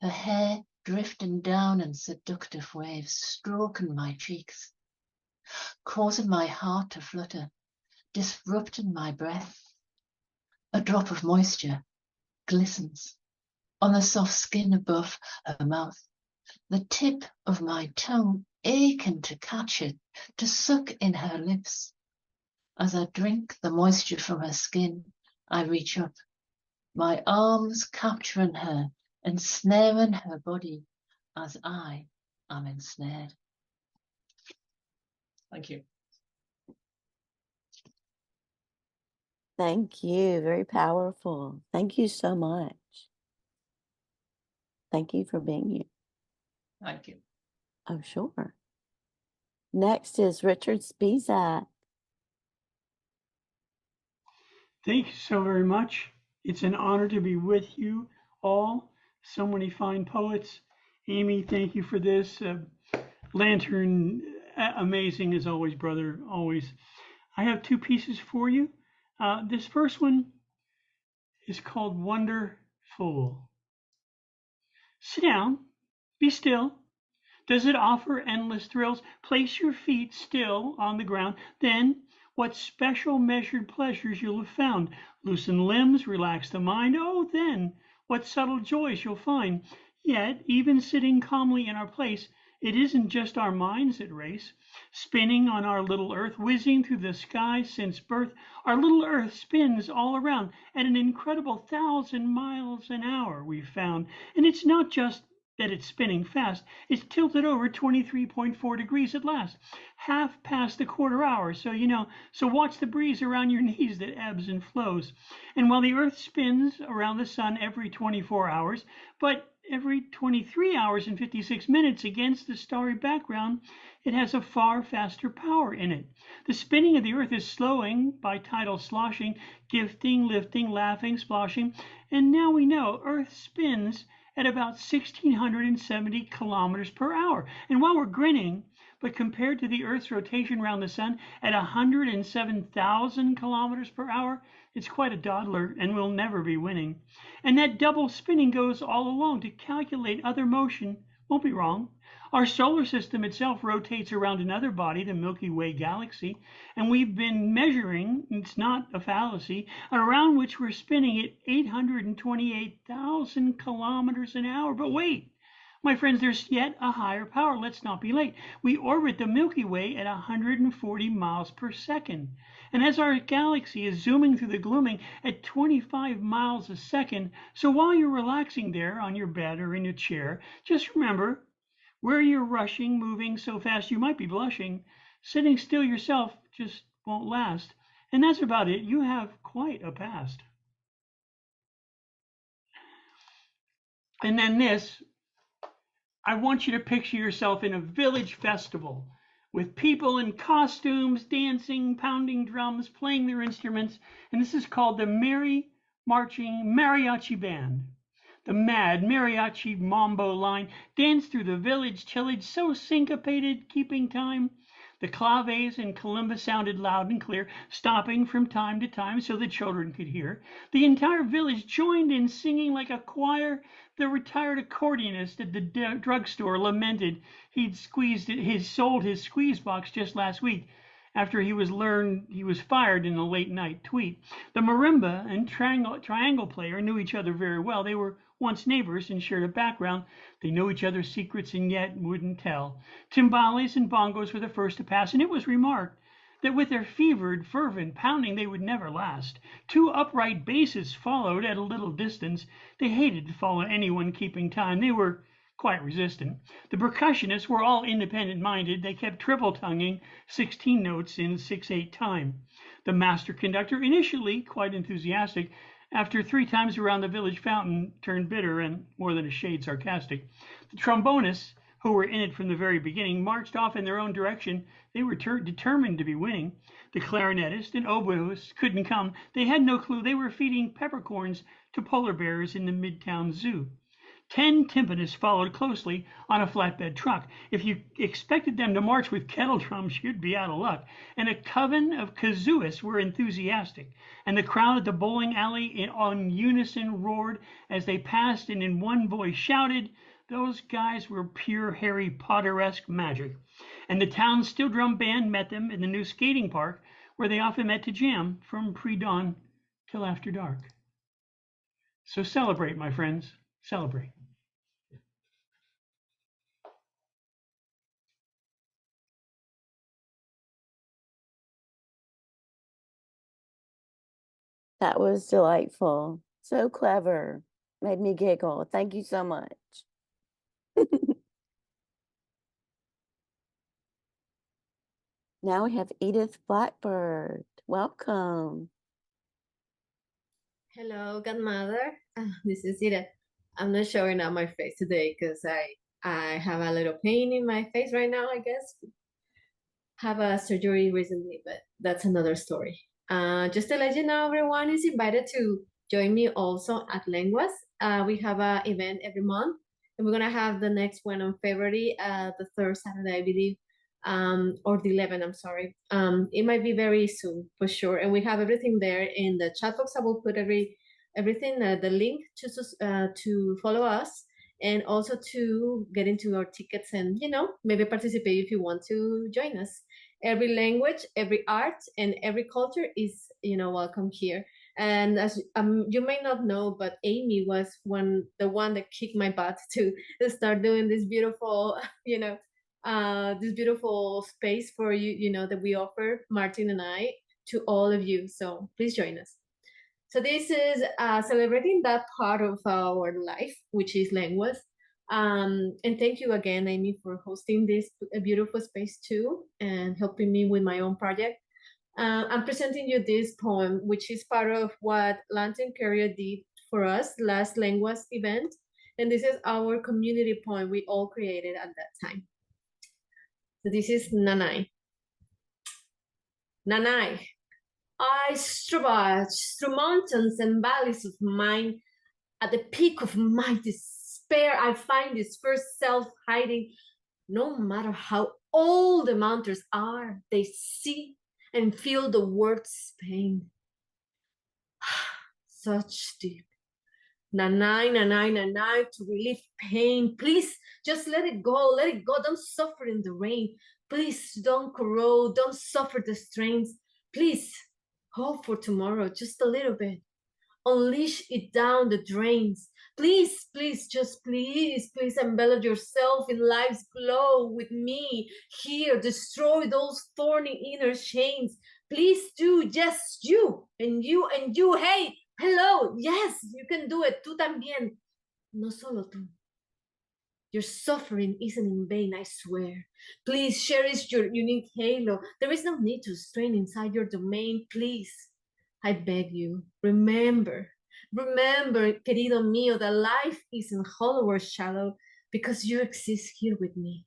Her hair drifting down in seductive waves, stroking my cheeks, causing my heart to flutter, disrupting my breath. A drop of moisture glistens on the soft skin above her mouth, the tip of my tongue aching to catch it, to suck in her lips. As I drink the moisture from her skin, I reach up, my arms capturing her, ensnaring her body as I am ensnared. Thank you. Thank you. Very powerful. Thank you so much. Thank you for being here. Thank you. Oh, sure. Next is Richard Spisak. Thank you so very much. It's an honor to be with you all. So many fine poets. Amy, thank you for this. Lantern, amazing as always, brother, always. I have two pieces for you. This first one is called Wonderful. Sit down, be still. Does it offer endless thrills? Place your feet still on the ground. Then what special measured pleasures you'll have found. Loosen limbs, relax the mind. Oh, then what subtle joys you'll find. Yet, even sitting calmly in our place, it isn't just our minds that race, spinning on our little earth, whizzing through the sky since birth. Our little earth spins all around at an incredible 1,000 miles an hour, we've found. And it's not just that it's spinning fast, it's tilted over 23.4 degrees at last, half past the quarter hour. So watch the breeze around your knees that ebbs and flows. And while the earth spins around the sun every 24 hours, but every 23 hours and 56 minutes against the starry background, it has a far faster power in it. The spinning of the earth is slowing by tidal sloshing, gifting, lifting, laughing, splashing, and now we know earth spins at about 1,670 kilometers per hour. And while we're grinning, but compared to the Earth's rotation around the sun at 107,000 kilometers per hour, it's quite a dawdler and will never be winning. And that double spinning goes all along to calculate other motion. Won't be wrong. Our solar system itself rotates around another body, the Milky Way galaxy, and we've been measuring, it's not a fallacy, around which we're spinning at 828,000 kilometers an hour. But wait, my friends, there's yet a higher power. Let's not be late. We orbit the Milky Way at 140 miles per second. And as our galaxy is zooming through the gloaming at 25 miles a second, so while you're relaxing there on your bed or in your chair, just remember, where you're rushing, moving so fast you might be blushing, sitting still yourself just won't last. And that's about it. You have quite a past. And then this, I want you to picture yourself in a village festival with people in costumes, dancing, pounding drums, playing their instruments. And this is called the Merry Marching Mariachi Band. The mad mariachi mambo line danced through the village tillage, so syncopated, keeping time. The claves and kalimba sounded loud and clear, stopping from time to time so the children could hear. The entire village joined in singing like a choir. The retired accordionist at the drugstore lamented he'd sold his squeeze box just last week, after he was fired in a late night tweet. The marimba and triangle player knew each other very well. They were once neighbors and shared a background. They knew each other's secrets and yet wouldn't tell. Timbales and bongos were the first to pass, and it was remarked that with their fevered, fervent pounding they would never last. Two upright basses followed at a little distance. They hated to follow anyone keeping time. They were quite resistant. The percussionists were all independent-minded. They kept triple-tonguing 16 notes in 6/8 time. The master conductor, initially quite enthusiastic, after 3 times around the village fountain, turned bitter and more than a shade sarcastic. The trombonists, who were in it from the very beginning, marched off in their own direction. They were determined to be winning. The clarinetist and oboist couldn't come. They had no clue. They were feeding peppercorns to polar bears in the Midtown Zoo. 10 timpanists followed closely on a flatbed truck. If you expected them to march with kettle drums, you'd be out of luck. And a coven of kazooists were enthusiastic. And the crowd at the bowling alley on unison roared as they passed and in one voice shouted. Those guys were pure Harry Potter-esque magic. And the town's steel drum band met them in the new skating park, where they often met to jam from pre-dawn till after dark. So celebrate, my friends, celebrate. That was delightful. So clever. Made me giggle. Thank you so much. Now we have Edith Blackbird. Welcome. Hello, Godmother. This is Edith. I'm not showing up my face today because I have a little pain in my face right now, I guess. Have a surgery recently, but that's another story. Just to let you know, everyone is invited to join me also at Lenguas. We have an event every month, and we're gonna have the next one on February, the 3rd Saturday, I believe, or the 11th, I'm sorry. It might be very soon, for sure. And we have everything there in the chat box. I will put everything, the link to follow us, and also to get into our tickets and, maybe participate if you want to join us. Every language, every art, and every culture is, welcome here. And as you may not know, but Amy was the one that kicked my butt to start doing this beautiful, this beautiful space for you, that we offer, Martin and I, to all of you. So please join us. So this is celebrating that part of our life, which is Lenguas. And thank you again, Amy, for hosting this beautiful space too, and helping me with my own project. I'm presenting you this poem, which is part of what Lantern Carrier did for us last Lenguas event. And this is our community poem we all created at that time. So this is Nanai. Nanai. I strove through mountains and valleys of mine. At the peak of my despair, I find this first self hiding. No matter how all the mountains are. They see and feel the word's pain. Such deep. Nanai, nanai, nanai, to relieve pain. Please, just let it go, let it go. Don't suffer in the rain. Please don't corrode, don't suffer the strains. Please, hope for tomorrow, just a little bit. Unleash it down the drains. Please, please, just please, please embellish yourself in life's glow with me. Here, destroy those thorny inner chains. Please do, yes, you, and you, and you. Hey, hello, yes, you can do it. Tú también. No solo tú. Your suffering isn't in vain, I swear. Please cherish your unique halo. There is no need to strain inside your domain, please. I beg you, remember, querido mío, that life isn't hollow or shallow because you exist here with me.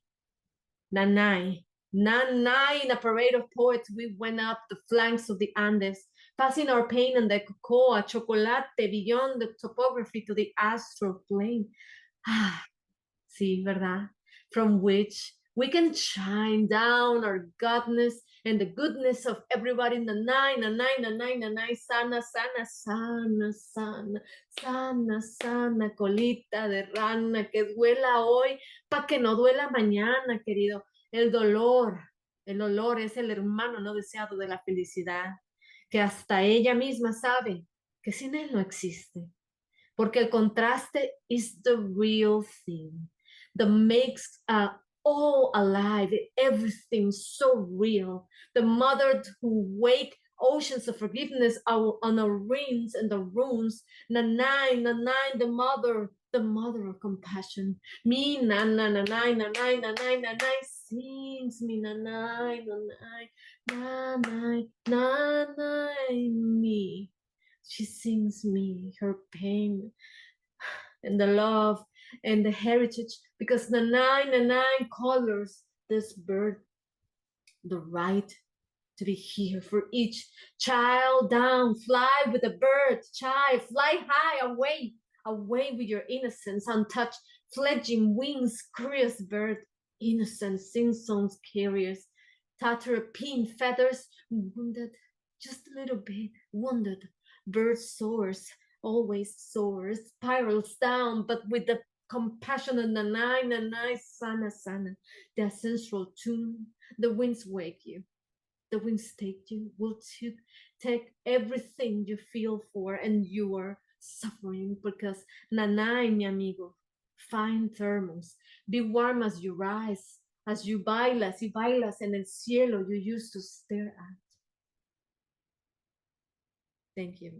Nanai, nanai, in a parade of poets, we went up the flanks of the Andes, passing our pain and the cocoa, chocolate, beyond the topography to the astral plane. Ah, sí, ¿verdad? From which we can shine down our godness and the goodness of everybody in the nine, sana, sana, sana, sana, sana, sana, colita de rana, que duela hoy, pa' que no duela mañana, querido. El dolor es el hermano no deseado de la felicidad, que hasta ella misma sabe que sin él no existe, porque el contraste is the real thing that makes all alive, everything so real. The mother who wake oceans of forgiveness on our rings and the runes. Nanai, nanai, the mother of compassion. Me, nanai, nanai, nanai, nanai, nanai, sings me, nanai, nanai, nanai, nanai, me. She sings me her pain and the love and the heritage, because the nine colors this bird the right to be here for each child. Down, fly with the bird, child, fly high, away with your innocence, untouched, fledging wings, curious bird, innocent, sing-songs carriers, tatter-pin feathers, wounded, just a little bit, wounded, bird soars, always soars, spirals down, but with the compassion and the nine, sana, sana, the ancestral tune. The winds wake you, the winds take you, will take everything you feel for, and you are suffering because nanay, mi amigo, fine thermals, be warm as you rise, as you bailas y bailas en el cielo you used to stare at. Thank you.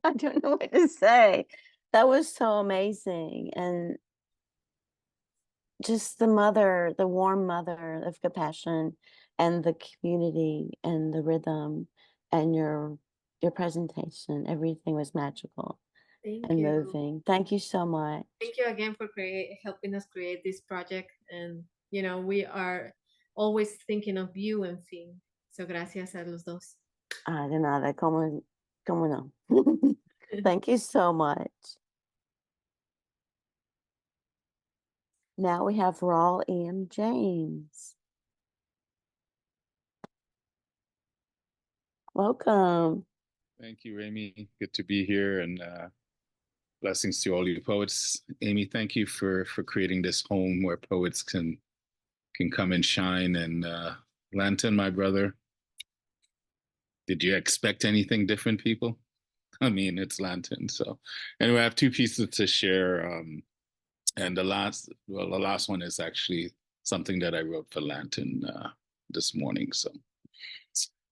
I don't know what to say. That was so amazing. And just the mother, the warm mother of compassion and the community and the rhythm and your presentation, everything was magical and moving. Thank you so much. Thank you again for helping us create this project. And, you know, we are always thinking of you and Phynne. So gracias a los dos. De nada, como no. Thank you so much. Now we have Rawle Iam James. Welcome. Thank you, Amy. Good to be here, and blessings to all you poets. Amy, thank you for creating this home where poets can come and shine. And Lanton, my brother, did you expect anything different, people? I mean, it's Lanton. So anyway, I have two pieces to share. And the last one is actually something that I wrote for Lanton this morning. So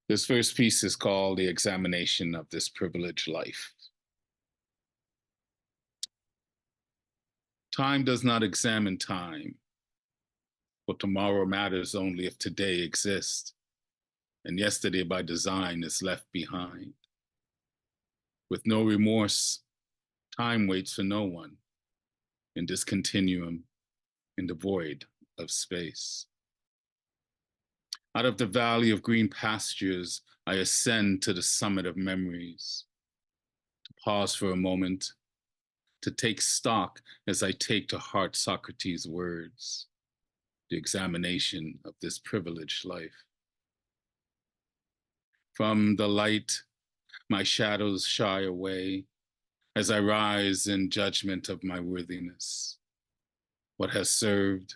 this first piece is called The Examination of This Privileged Life. Time does not examine time, for tomorrow matters only if today exists, and yesterday by design is left behind. With no remorse, time waits for no one in this continuum, in the void of space. Out of the valley of green pastures, I ascend to the summit of memories, to pause for a moment, to take stock as I take to heart Socrates' words, the examination of this privileged life. From the light, my shadows shy away as I rise in judgment of my worthiness. What has served?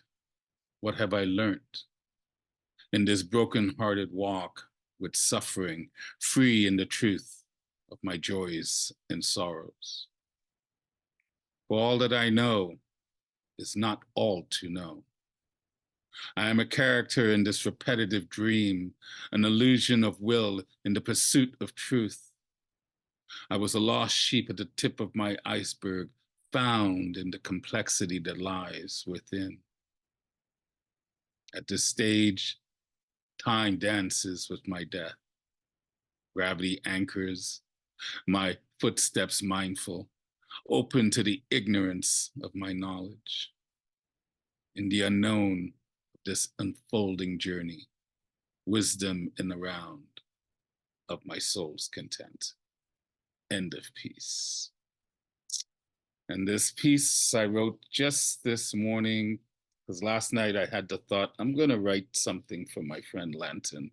What have I learnt? In this broken-hearted walk with suffering, free in the truth of my joys and sorrows. For all that I know is not all to know. I am a character in this repetitive dream, an illusion of will in the pursuit of truth. I was a lost sheep at the tip of my iceberg, found in the complexity that lies within. At this stage, time dances with my death. Gravity anchors, my footsteps mindful, open to the ignorance of my knowledge. In the unknown of this unfolding journey, wisdom in the round of my soul's content. End of piece. And this piece I wrote just this morning, because last night I had the thought, I'm going to write something for my friend Lanton.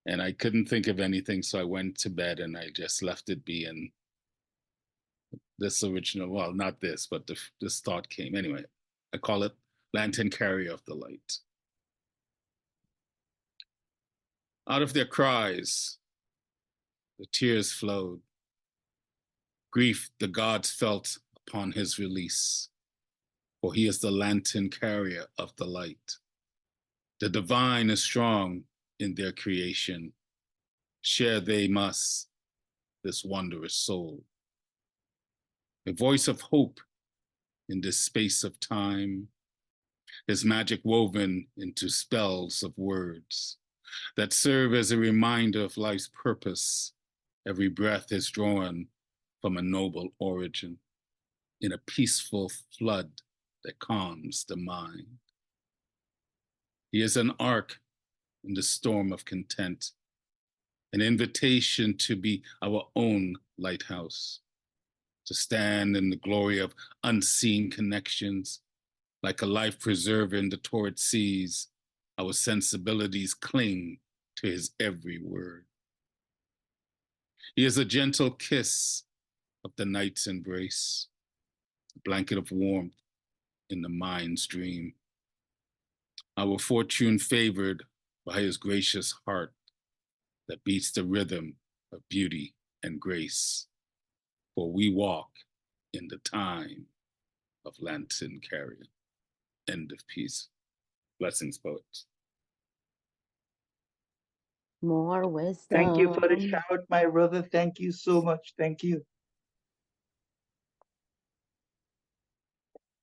And I couldn't think of anything, so I went to bed and I just left it be. And this original, well, not this, but this thought came. Anyway, I call it Lantern Carrier of the Light. Out of their cries, the tears flowed. Grief the gods felt upon his release, for he is the lantern carrier of the light. The divine is strong in their creation. Share they must this wondrous soul. A voice of hope in this space of time, his magic woven into spells of words that serve as a reminder of life's purpose. Every breath is drawn from a noble origin in a peaceful flood that calms the mind. He is an ark in the storm of content, an invitation to be our own lighthouse, to stand in the glory of unseen connections. Like a life preserver in the torrid seas, our sensibilities cling to his every word. He is a gentle kiss of the night's embrace, a blanket of warmth in the mind's dream. Our fortune favored by his gracious heart that beats the rhythm of beauty and grace. For we walk in the time of Lantern Carrier. End of piece. Blessings, poets. More wisdom. Thank you for the shout, my brother. Thank you so much. Thank you.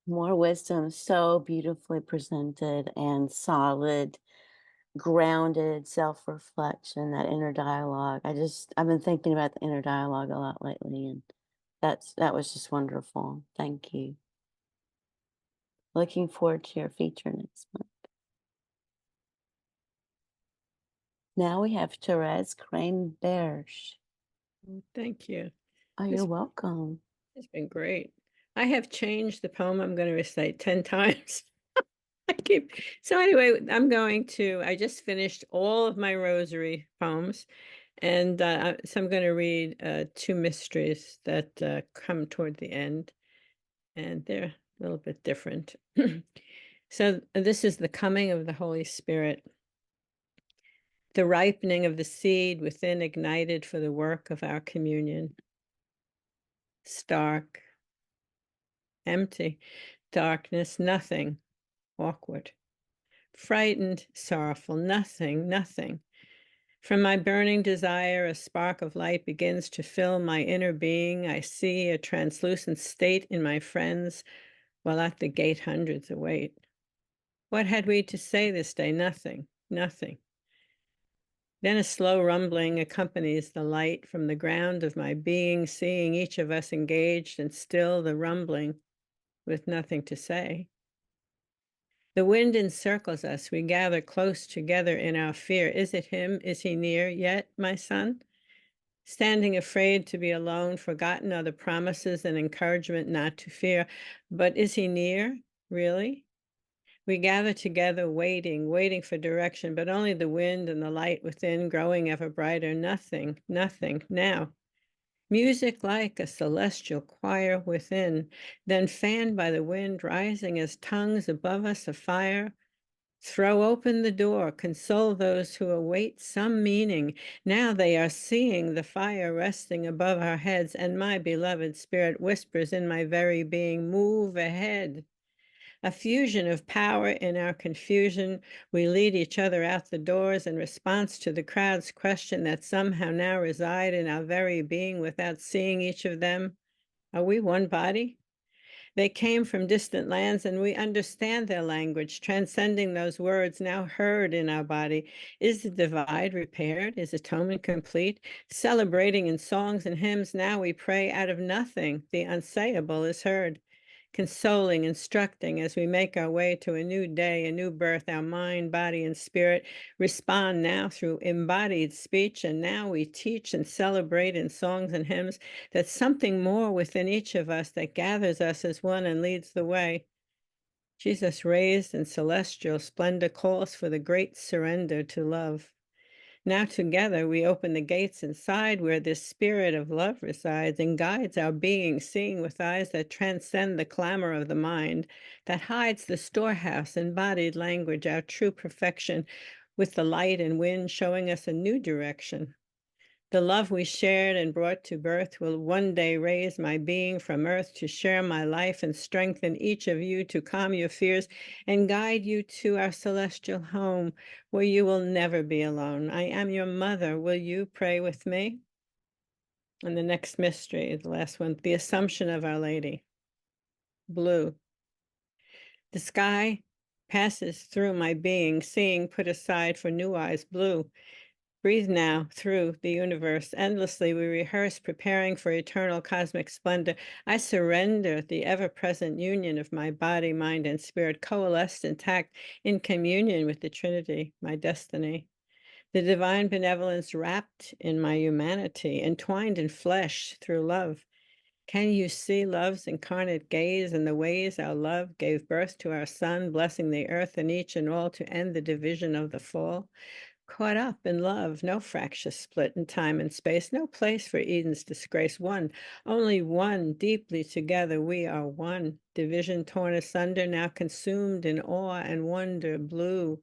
More wisdom, so beautifully presented and solid, grounded self-reflection, that inner dialogue. I've been thinking about the inner dialogue a lot lately, and that was just wonderful. Thank you. Looking forward to your feature next month. Now we have Therese Craine Bertsch. Thank you. Oh, you're welcome. It's been great. I have changed the poem I'm going to recite 10 times. So anyway, I just finished all of my rosary poems, and so I'm going to read 2 mysteries that come toward the end, and they're a little bit different. So this is the coming of the Holy Spirit. The ripening of the seed within ignited for the work of our communion. Stark, empty, darkness, nothing, awkward. Frightened, sorrowful, nothing, nothing. From my burning desire, a spark of light begins to fill my inner being. I see a translucent state in my friends, while at the gate hundreds await. What had we to say this day? Nothing, nothing. Then a slow rumbling accompanies the light from the ground of my being, seeing each of us engaged and still the rumbling with nothing to say. The wind encircles us. We gather close together in our fear. Is it him? Is he near yet, my son? Standing afraid to be alone, forgotten are the promises and encouragement not to fear. But is he near, really? We gather together, waiting for direction, but only the wind and the light within growing ever brighter. Nothing, nothing. Now, music like a celestial choir within, then fanned by the wind, rising as tongues above us afire. Throw open the door, console those who await some meaning. Now they are seeing the fire resting above our heads, and my beloved spirit whispers in my very being, move ahead. A fusion of power in our confusion. We lead each other out the doors in response to the crowd's question that somehow now reside in our very being without seeing each of them. Are we one body? They came from distant lands and we understand their language, transcending those words now heard in our body. Is the divide repaired? Is atonement complete? Celebrating in songs and hymns, now we pray out of nothing. The unsayable is heard. Consoling, instructing as we make our way to a new day, a new birth, our mind, body, and spirit respond now through embodied speech. And now we teach and celebrate in songs and hymns that something more within each of us that gathers us as one and leads the way. Jesus raised in celestial splendor calls for the great surrender to love. Now together we open the gates inside where this spirit of love resides and guides our being, seeing with eyes that transcend the clamor of the mind, that hides the storehouse, embodied language, our true perfection, with the light and wind showing us a new direction. The love we shared and brought to birth will one day raise my being from earth to share my life and strengthen each of you to calm your fears and guide you to our celestial home where you will never be alone. I am your mother. Will you pray with me? And the next mystery, the last one, the Assumption of Our Lady. Blue. The sky passes through my being, seeing put aside for new eyes, blue. Breathe now through the universe. Endlessly we rehearse, preparing for eternal cosmic splendor. I surrender the ever-present union of my body, mind, and spirit, coalesced intact in communion with the Trinity, my destiny. The divine benevolence wrapped in my humanity, entwined in flesh through love. Can you see love's incarnate gaze and the ways our love gave birth to our Son, blessing the earth and each and all to end the division of the fall? Caught up in love, no fractious split in time and space, no place for Eden's disgrace. One, only one, deeply together we are one. Division torn asunder, now consumed in awe and wonder, blue.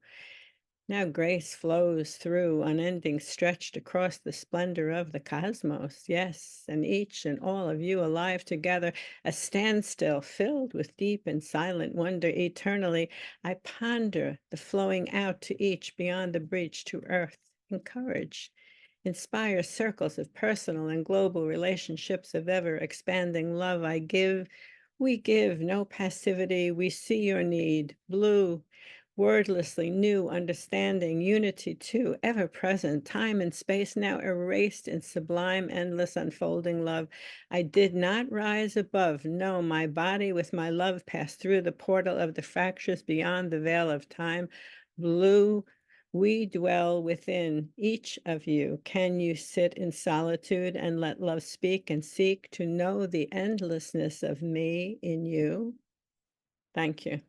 Now grace flows through, unending, stretched across the splendor of the cosmos. Yes, and each and all of you alive together, a standstill filled with deep and silent wonder. Eternally, I ponder the flowing out to each beyond the breach to earth. Encourage, inspire circles of personal and global relationships of ever-expanding love. I give, we give, no passivity. We see your need. Blue. Wordlessly new understanding, unity too, ever present, time and space now erased in sublime, endless, unfolding love. I did not rise above. No, my body with my love passed through the portal of the fractures beyond the veil of time. Blue, we dwell within each of you. Can you sit in solitude and let love speak and seek to know the endlessness of me in you? Thank you.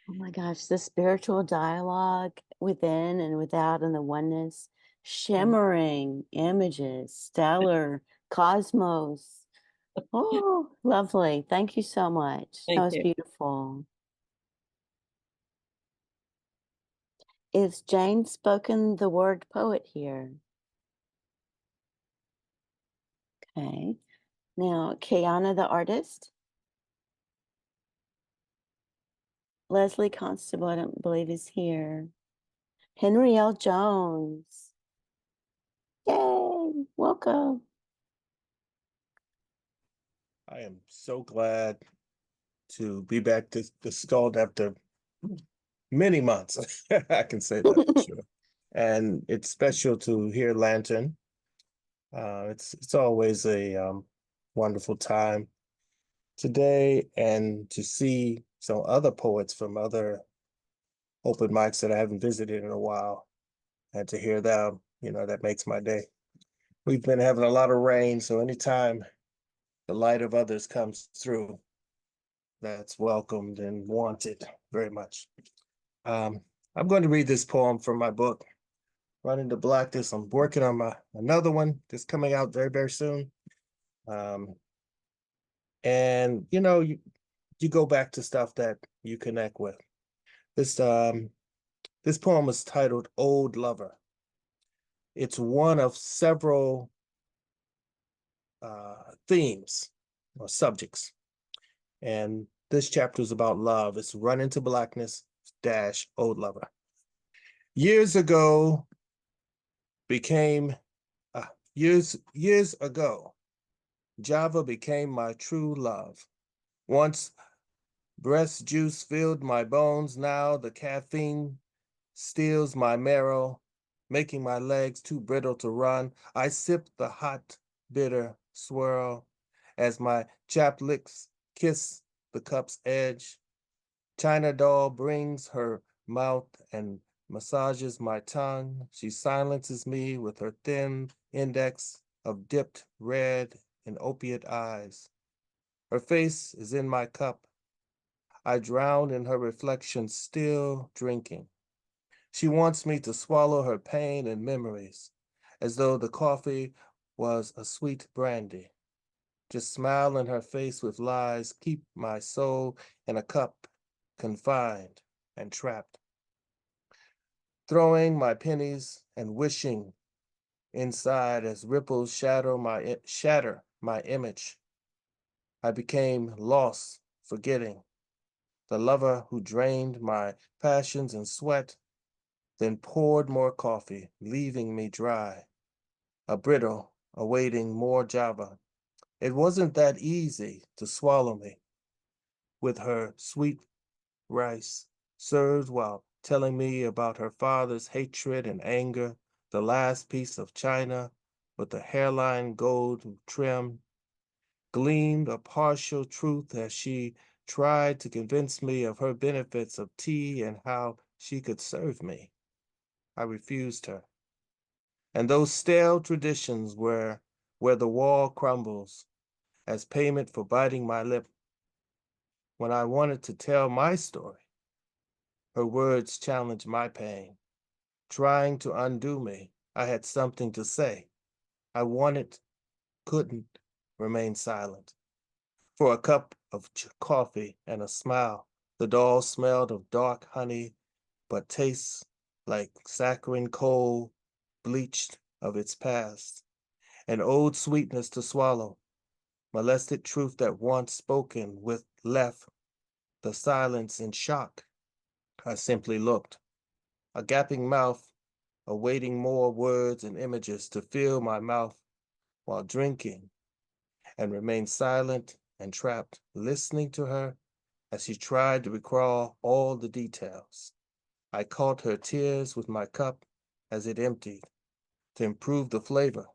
Oh my gosh, the spiritual dialogue within and without and the oneness, shimmering images, stellar, cosmos. Oh, lovely. Thank you so much. That Thank was you. beautiful. Is Jane spoken the word poet here? Okay. Now, Kiana the artist. Leslie Constable, I don't believe is here. Henry L. Jones. Yay, welcome. I am so glad to be back to Gestalt after many months. I can say that for sure. And it's special to hear Lantern. It's always a wonderful time. today and to see some other poets from other open mics that I haven't visited in a while and to hear them, that makes my day. We've been having a lot of rain, so anytime the light of others comes through, that's welcomed and wanted very much. I'm going to read this poem from my book, Run into Blackness. I'm working on another one that's coming out very, very soon. And you go back to stuff that you connect with. This poem is titled Old Lover. It's one of several themes or subjects. And this chapter is about love. It's Run into Blackness - Old Lover. Years ago, Java became my true love. Once breast juice filled my bones, now the caffeine steals my marrow, making my legs too brittle to run. I sip the hot, bitter swirl as my chapped lips kiss the cup's edge. China doll brings her mouth and massages my tongue. She silences me with her thin index of dipped red and opiate eyes. Her face is in my cup. I drown in her reflection, still drinking. She wants me to swallow her pain and memories, as though the coffee was a sweet brandy. Just smile in her face with lies, keep my soul in a cup, confined and trapped. Throwing my pennies and wishing inside as ripples shatter my image. I became lost, forgetting the lover who drained my passions and sweat, then poured more coffee, leaving me dry, a brittle, awaiting more Java. It wasn't that easy to swallow me, with her sweet rice served while telling me about her father's hatred and anger, the last piece of china with the hairline gold trim, gleamed a partial truth as she tried to convince me of her benefits of tea and how she could serve me. I refused her. And those stale traditions where the wall crumbles as payment for biting my lip, when I wanted to tell my story, her words challenged my pain. Trying to undo me, I had something to say. I couldn't remain silent. For a cup of coffee and a smile, the doll smelled of dark honey, but tastes like saccharine coal, bleached of its past. An old sweetness to swallow, molested truth that once spoken with left the silence in shock. I simply looked, a gaping mouth, awaiting more words and images to fill my mouth while drinking, and remained silent and trapped, listening to her as she tried to recall all the details. I caught her tears with my cup as it emptied to improve the flavor,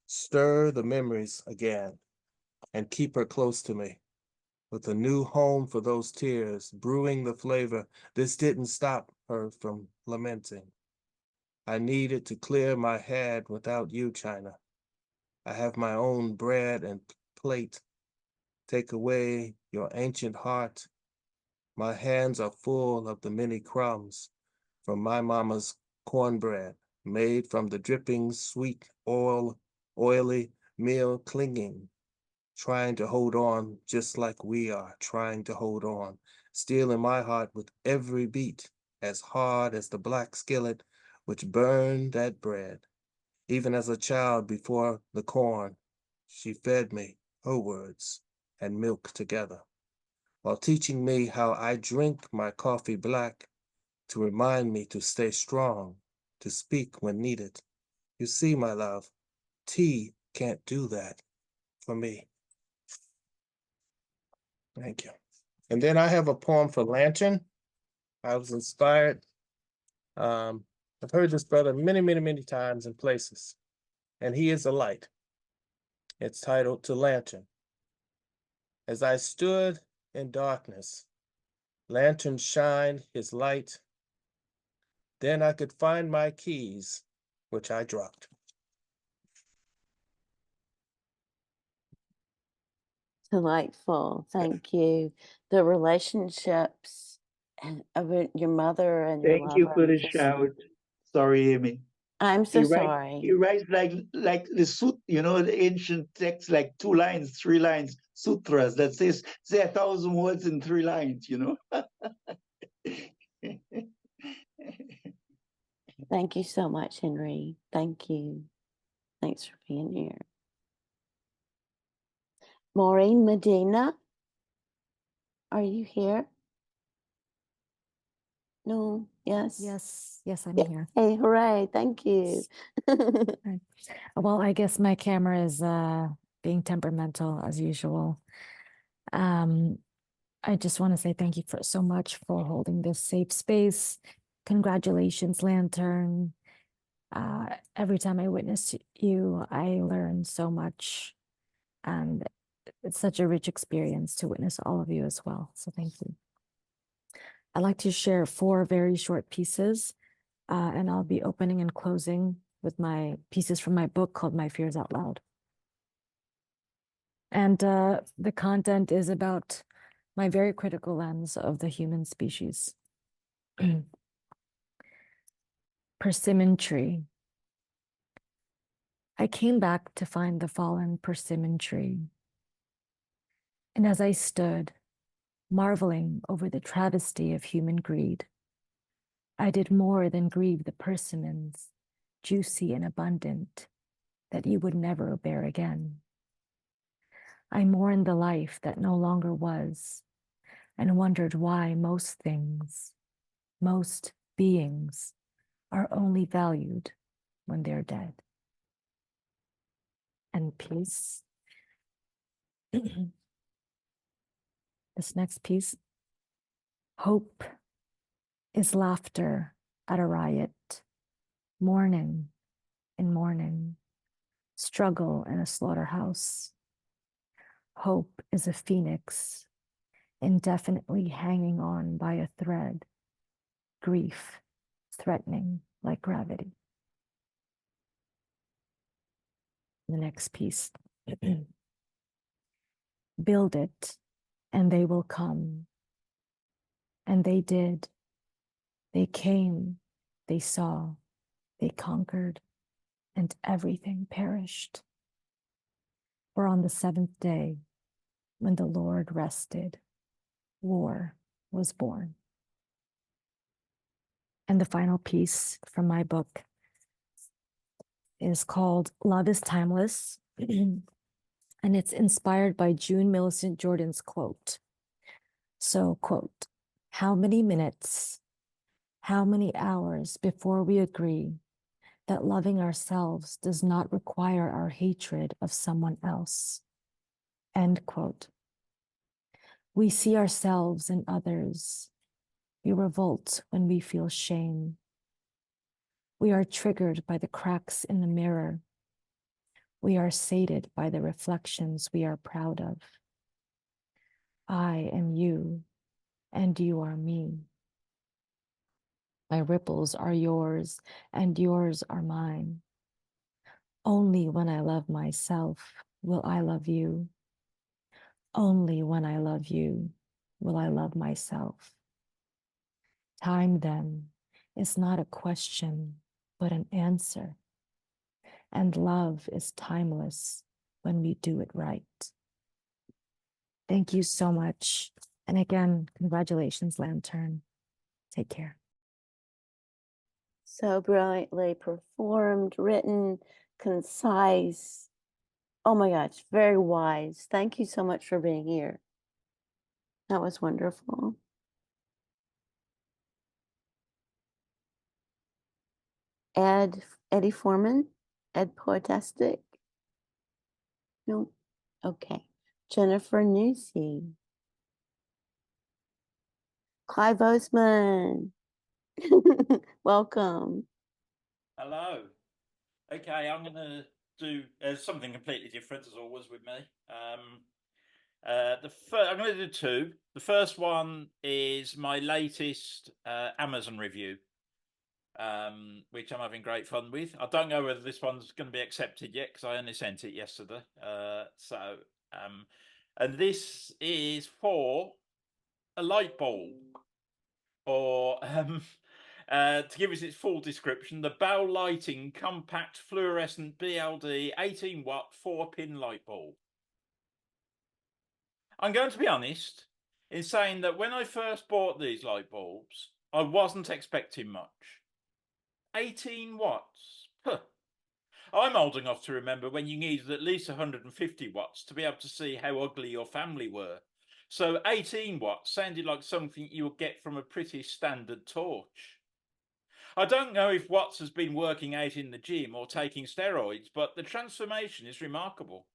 stir the memories again, and keep her close to me. With a new home for those tears, brewing the flavor, this didn't stop her from lamenting. I needed to clear my head without you, China. I have my own bread and plate. Take away your ancient heart. My hands are full of the many crumbs from my mama's cornbread, made from the dripping sweet oily meal clinging, trying to hold on just like we are trying to hold on, still in my heart with every beat, as hard as the black skillet which burned that bread. Even as a child before the corn, she fed me her words and milk together, while teaching me how I drink my coffee black to remind me to stay strong, to speak when needed. You see, my love, tea can't do that for me. Thank you. And then I have a poem for Lantern. I was inspired. I've heard this brother many, many, many times in places, and he is a light. It's titled To Lantern. As I stood in darkness, lantern shined his light. Then I could find my keys, which I dropped. Delightful. Thank you. The relationships of your mother and your Thank you lover. for the shout. Sorry, Amy. I'm so He sorry. writes like the the ancient text, like 2 lines, 3 lines, sutras that says, say 1,000 words in 3 lines, Thank you so much, Henry. Thank you. Thanks for being here. Maureen Medina, are you here? No, yes. Yes, I'm Yeah. here. Hey, hooray, thank you. Right. Well, I guess my camera is being temperamental as usual. I just want to say thank you so much for holding this safe space. Congratulations, Lantern. Every time I witness you, I learn so much, and it's such a rich experience to witness all of you as well. So thank you. I'd like to share 4 very short pieces, and I'll be opening and closing with my pieces from my book called My Fears Out Loud. And the content is about my very critical lens of the human species. Persimmon tree. I came back to find the fallen persimmon tree. And as I stood, marveling over the travesty of human greed, I did more than grieve the persimmons, juicy and abundant, that you would never bear again. I mourned the life that no longer was, and wondered why most things, most beings, are only valued when they're dead. And peace. This next piece. Hope is laughter at a riot, mourning in mourning, struggle in a slaughterhouse. Hope is a phoenix, indefinitely hanging on by a thread, grief threatening like gravity. The next piece. Build it, and they will come. And they did. They came, they saw, they conquered, and everything perished. For on the 7th day, when the Lord rested, war was born. And the final piece from my book is called Love is Timeless, and it's inspired by June Millicent Jordan's quote. So, quote, how many minutes, how many hours before we agree that loving ourselves does not require our hatred of someone else? End quote. We see ourselves in others. We revolt when we feel shame. We are triggered by the cracks in the mirror. We are sated by the reflections we are proud of. I am you, and you are me. My ripples are yours, and yours are mine. Only when I love myself will I love you. Only when I love you will I love myself. Time, then, is not a question, but an answer. And love is timeless when we do it right. Thank you so much. And again, congratulations, Lantern. Take care. So brilliantly performed, written, concise. Oh my gosh, very wise. Thank you so much for being here. That was wonderful. Eddie Foreman, Ed Poetastic. No, okay. Jennifer Newsy. Clive Oseman. Welcome. Hello. Okay, I'm going to do something completely different as always with me. I'm going to do two. The first one is my latest Amazon review, which I'm having great fun with. I don't know whether this one's going to be accepted yet because I only sent it yesterday. And this is for a light bulb, or to give us its full description, the Belle Lighting Compact Fluorescent BLD 18-watt 4-pin light bulb. I'm going to be honest in saying that when I first bought these light bulbs, I wasn't expecting much. 18 watts? Huh. I'm old enough to remember when you needed at least 150 watts to be able to see how ugly your family were. So 18 watts sounded like something you would get from a pretty standard torch. I don't know if Watts has been working out in the gym or taking steroids, but the transformation is remarkable.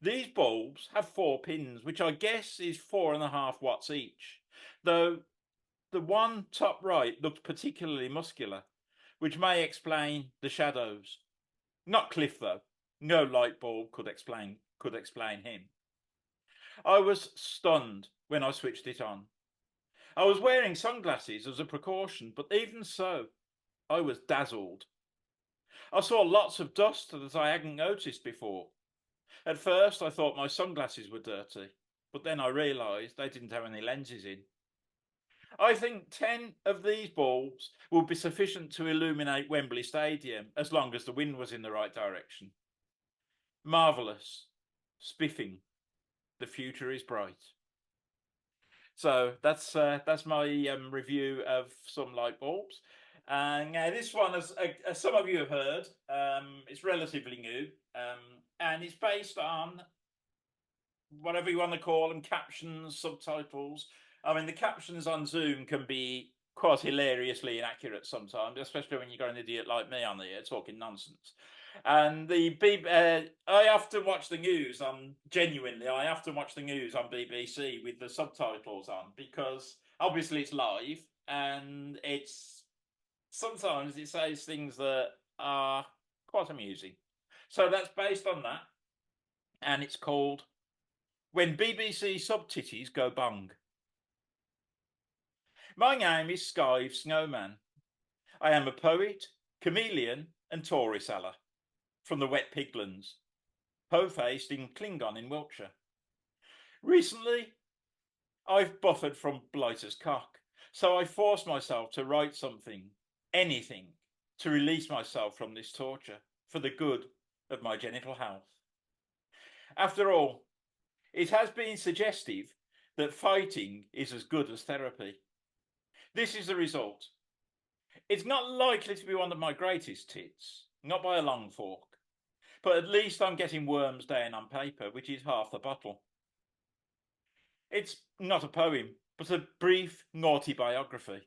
These bulbs have 4 pins, which I guess is 4.5 watts each, though the one top right looks particularly muscular, which may explain the shadows. Not Cliff, though. No light bulb could explain him. I was stunned when I switched it on. I was wearing sunglasses as a precaution, but even so, I was dazzled. I saw lots of dust that I hadn't noticed before. At first, I thought my sunglasses were dirty, but then I realised they didn't have any lenses in. I think 10 of these bulbs would be sufficient to illuminate Wembley Stadium as long as the wind was in the right direction. Marvellous. Spiffing. The future is bright. So that's my review of some light bulbs. And this one, as some of you have heard, it's relatively new, and it's based on whatever you want to call them, captions, subtitles. I mean, the captions on Zoom can be quite hilariously inaccurate sometimes, especially when you've got an idiot like me on here talking nonsense. And I often watch the news I often watch the news on BBC with the subtitles on, because obviously it's live and sometimes it says things that are quite amusing. So that's based on that, and it's called When BBC Subtitties Go Bung. My name is Skive Snowman. I am a poet, chameleon and Tory seller from the wet piglands, po-faced in Klingon in Wiltshire. Recently, I've buffered from blighter's cock, so I forced myself to write something, anything, to release myself from this torture for the good of my genital health. After all, it has been suggestive that fighting is as good as therapy. This is the result. It's not likely to be one of my greatest hits, not by a long fork, but at least I'm getting worms down on paper, which is half the battle. It's not a poem, but a brief, naughty biography.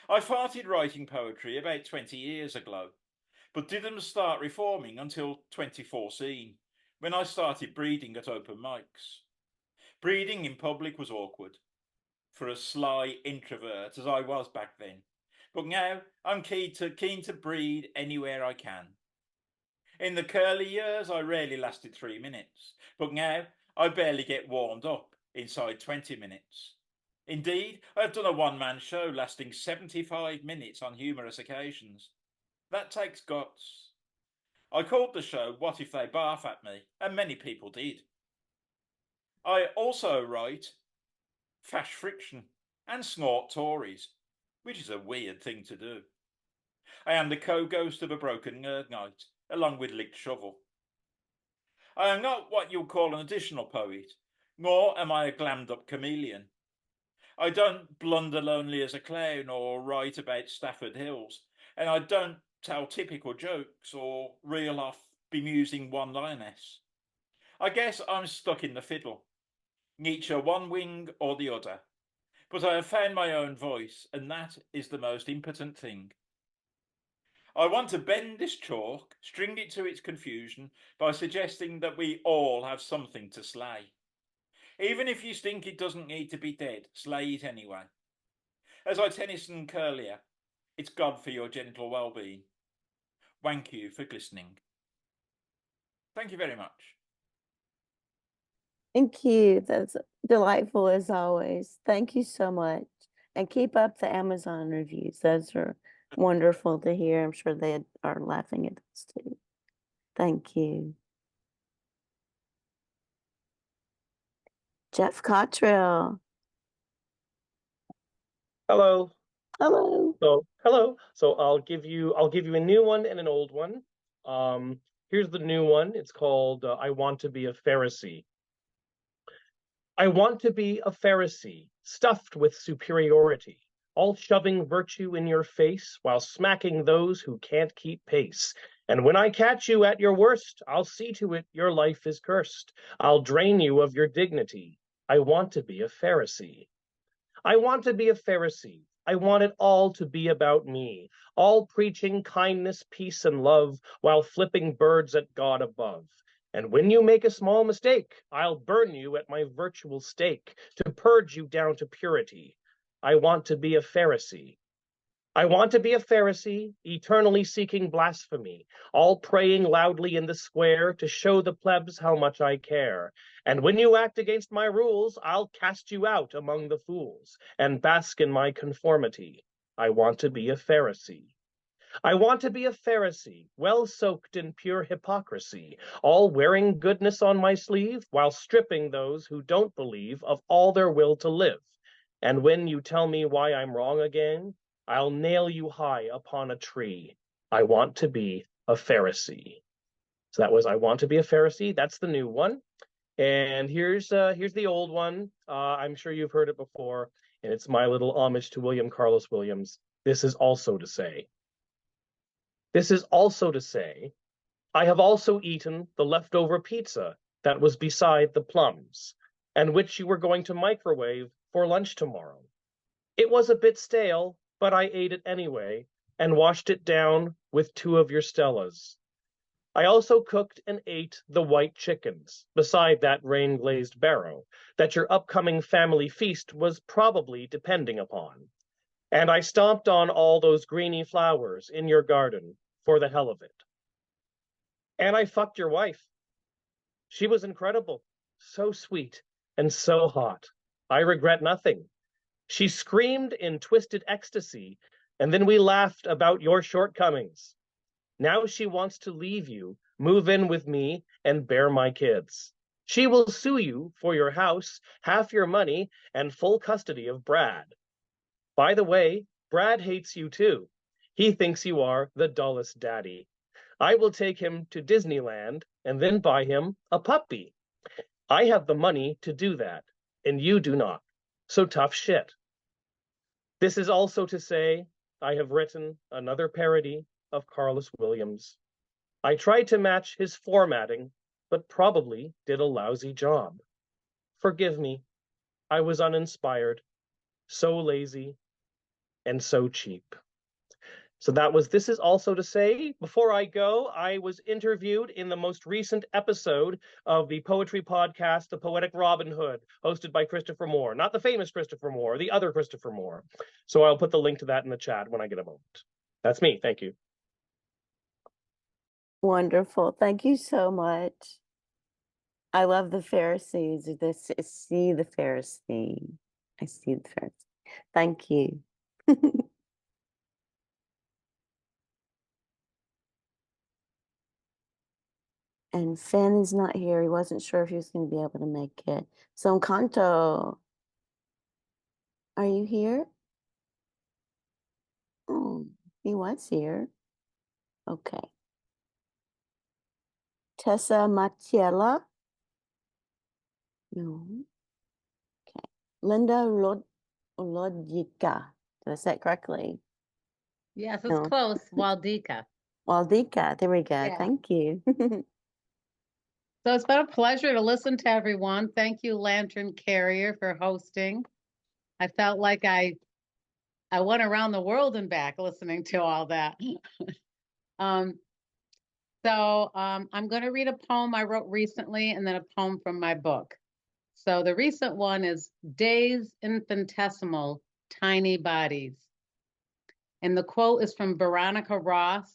I started writing poetry about 20 years ago, but didn't start reforming until 2014, when I started breeding at open mics. Breeding in public was awkward, for a sly introvert as I was back then, but now I'm keen to breed anywhere I can. In the curly years, I rarely lasted 3 minutes, but now I barely get warmed up inside 20 minutes. Indeed, I've done a one-man show lasting 75 minutes on humorous occasions. That takes guts. I called the show What If They Barf at Me, and many people did. I also write fash friction and snort Tories, which is a weird thing to do. I am the co-ghost of a broken nerd night, along with Licked Shovel. I am not what you'll call an additional poet, nor am I a glammed-up chameleon. I don't blunder lonely as a clown or write about Stafford Hills, and I don't tell typical jokes or reel off bemusing one-liners. I guess I'm stuck in the fiddle, neither one wing or the other, but I have found my own voice, and that is the most impotent thing. I want to bend this chalk, string it to its confusion, by suggesting that we all have something to slay. Even if you think it doesn't need to be dead, slay it anyway. As I Tennyson earlier, it's God for your genital well-being. Thank you for listening. Thank you very much. Thank you. That's delightful as always. Thank you so much. And keep up the Amazon reviews. Those are wonderful to hear. I'm sure they are laughing at us too. Thank you. Jeff Cottrill. Hello. Hello. So hello. So I'll give you a new one and an old one. Here's the new one. It's called I Want to Be a Pharisee. I want to be a Pharisee, stuffed with superiority, all shoving virtue in your face while smacking those who can't keep pace. And when I catch you at your worst, I'll see to it your life is cursed. I'll drain you of your dignity. I want to be a Pharisee. I want to be a Pharisee. I want it all to be about me, all preaching kindness, peace, and love, while flipping birds at God above. And when you make a small mistake, I'll burn you at my virtual stake to purge you down to purity. I want to be a Pharisee. I want to be a Pharisee, eternally seeking blasphemy, all praying loudly in the square to show the plebs how much I care. And when you act against my rules, I'll cast you out among the fools and bask in my conformity. I want to be a Pharisee. I want to be a Pharisee, well soaked in pure hypocrisy, all wearing goodness on my sleeve while stripping those who don't believe of all their will to live. And when you tell me why I'm wrong again, I'll nail you high upon a tree. I want to be a Pharisee. So that was I Want to Be a Pharisee. That's the new one. And here's the old one. I'm sure you've heard it before, and it's my little homage to William Carlos Williams. This is also to say. This is also to say, I have also eaten the leftover pizza that was beside the plums, and which you were going to microwave for lunch tomorrow. It was a bit stale, but I ate it anyway, and washed it down with 2 of your Stellas. I also cooked and ate the white chickens, beside that rain-glazed barrow, that your upcoming family feast was probably depending upon. And I stomped on all those greeny flowers in your garden for the hell of it. And I fucked your wife. She was incredible, so sweet, and so hot. I regret nothing. She screamed in twisted ecstasy, and then we laughed about your shortcomings. Now she wants to leave you, move in with me, and bear my kids. She will sue you for your house, half your money, and full custody of Brad. By the way, Brad hates you too. He thinks you are the dullest daddy. I will take him to Disneyland and then buy him a puppy. I have the money to do that, and you do not. So tough shit. This is also to say, I have written another parody of Carlos Williams. I tried to match his formatting, but probably did a lousy job. Forgive me, I was uninspired, so lazy, and so cheap. So that was This Is Also to Say. Before I go, I was interviewed in the most recent episode of the poetry podcast, The Poetic Robin Hood, hosted by Christopher Moore. Not the famous Christopher Moore, the other Christopher Moore. So I'll put the link to that in the chat when I get a moment. That's me. Thank you. Wonderful. Thank you so much. I love the Pharisees. This is See the Pharisee. I see the Pharisee. Thank you. And Phynne is not here. He wasn't sure if he was going to be able to make it. So Encanto, are you here? Oh, he was here. Okay. Tessa Matiella? No. Okay. Linda Wlodyka. Did I say it correctly? Yes, it's No. close. Wlodyka. Wlodyka. There we go. Yeah. Thank you. So it's been a pleasure to listen to everyone. Thank you, Lantern Carrier, for hosting. I felt like I went around the world and back listening to all that. I'm going to read a poem I wrote recently and then a poem from my book. So the recent one is Days Infinitesimal Tiny Bodies. And the quote is from Veronica Ross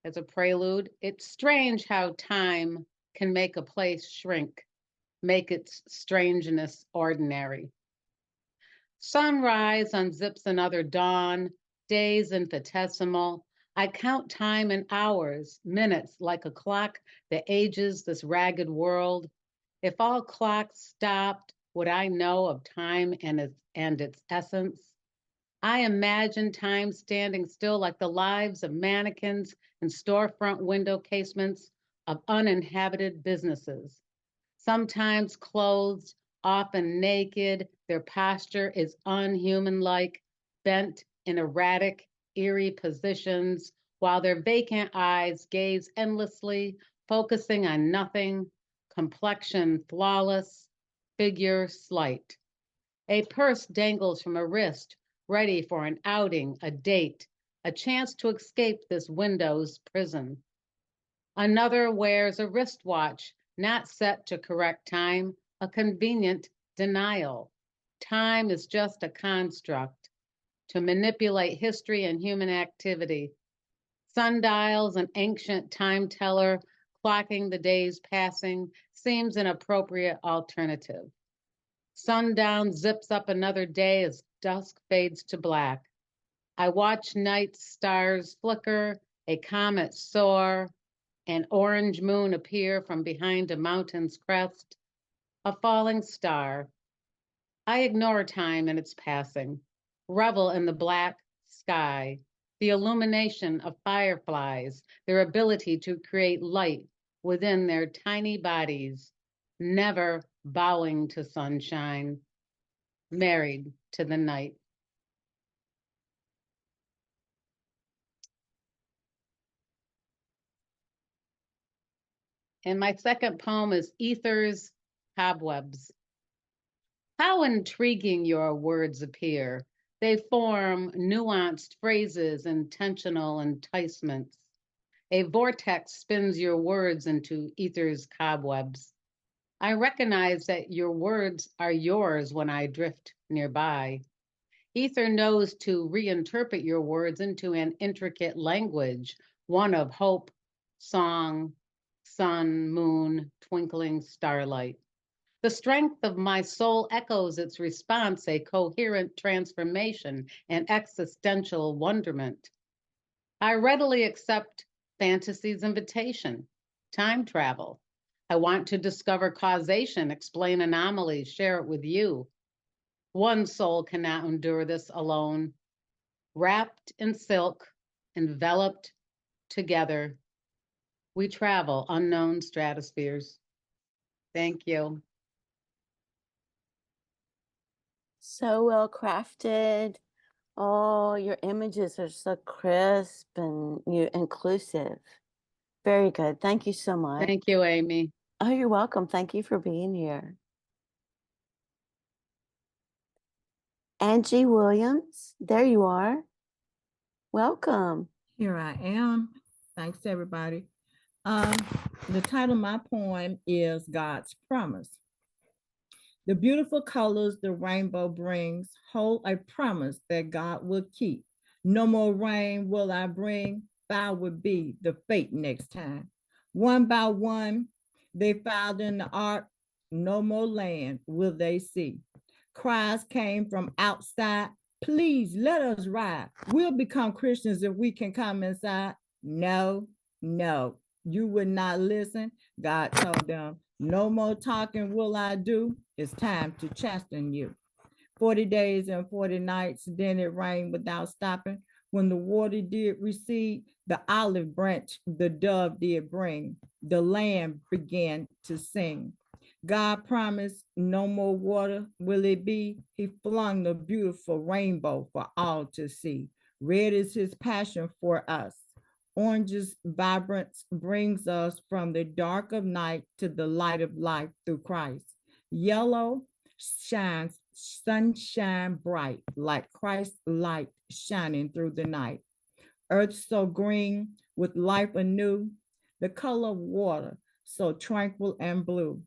as a prelude. It's strange how time can make a place shrink. make its strangeness ordinary. Sunrise unzips another dawn, days infinitesimal. I count time in hours, minutes like a clock that ages this ragged world. If all clocks stopped, would I know of time and its essence? I imagine time standing still like the lives of mannequins and storefront window casements of uninhabited businesses. Sometimes clothed, often naked, their posture is unhuman-like, bent in erratic, eerie positions, while their vacant eyes gaze endlessly, focusing on nothing, complexion flawless, figure slight. A purse dangles from a wrist, ready for an outing, a date, a chance to escape this window's prison. Another wears a wristwatch, not set to correct time, a convenient denial. Time is just a construct to manipulate history and human activity. Sundials, an ancient time teller, clocking the days passing, seems an appropriate alternative. Sundown zips up another day as dusk fades to black. I watch night's stars flicker, a comet soar, an orange moon appear from behind a mountain's crest, a falling star. I ignore time and its passing, revel in the black sky, the illumination of fireflies, their ability to create light within their tiny bodies, never bowing to sunshine, married to the night. And my second poem is Ether's Cobwebs. How intriguing your words appear. They form nuanced phrases, intentional enticements. A vortex spins your words into ether's cobwebs. I recognize that your words are yours when I drift nearby. Ether knows to reinterpret your words into an intricate language, one of hope, song, sun, moon, twinkling starlight. The strength of my soul echoes its response, a coherent transformation and existential wonderment. I readily accept fantasy's invitation, time travel. I want to discover causation, explain anomalies, share it with you. One soul cannot endure this alone. Wrapped in silk, enveloped together, we travel unknown stratospheres. Thank you. So well crafted. Oh, your images are so crisp and inclusive. Very good. Thank you so much. Thank you, Amy. Oh, you're welcome. Thank you for being here. Anjy Williams, there you are. Welcome. Here I am. Thanks, everybody. The title of my poem is God's Promise. The beautiful colors the rainbow brings hold a promise that God will keep. No more rain will I bring, foul would be the fate next time. One by one, they filed in the ark, no more land will they see. Cries came from outside, please let us ride. We'll become Christians if we can come inside. No, no, you would not listen. God told them, no more talking will I do. It's time to chasten you. 40 days and 40 nights, then it rained without stopping. When the water did recede, the olive branch the dove did bring. The lamb began to sing. God promised no more water will it be. He flung the beautiful rainbow for all to see. Red is his passion for us. Orange's vibrance brings us from the dark of night to the light of life through Christ. Yellow shines sunshine bright, like Christ's light shining through the night. Earth so green with life anew, the color of water so tranquil and blue.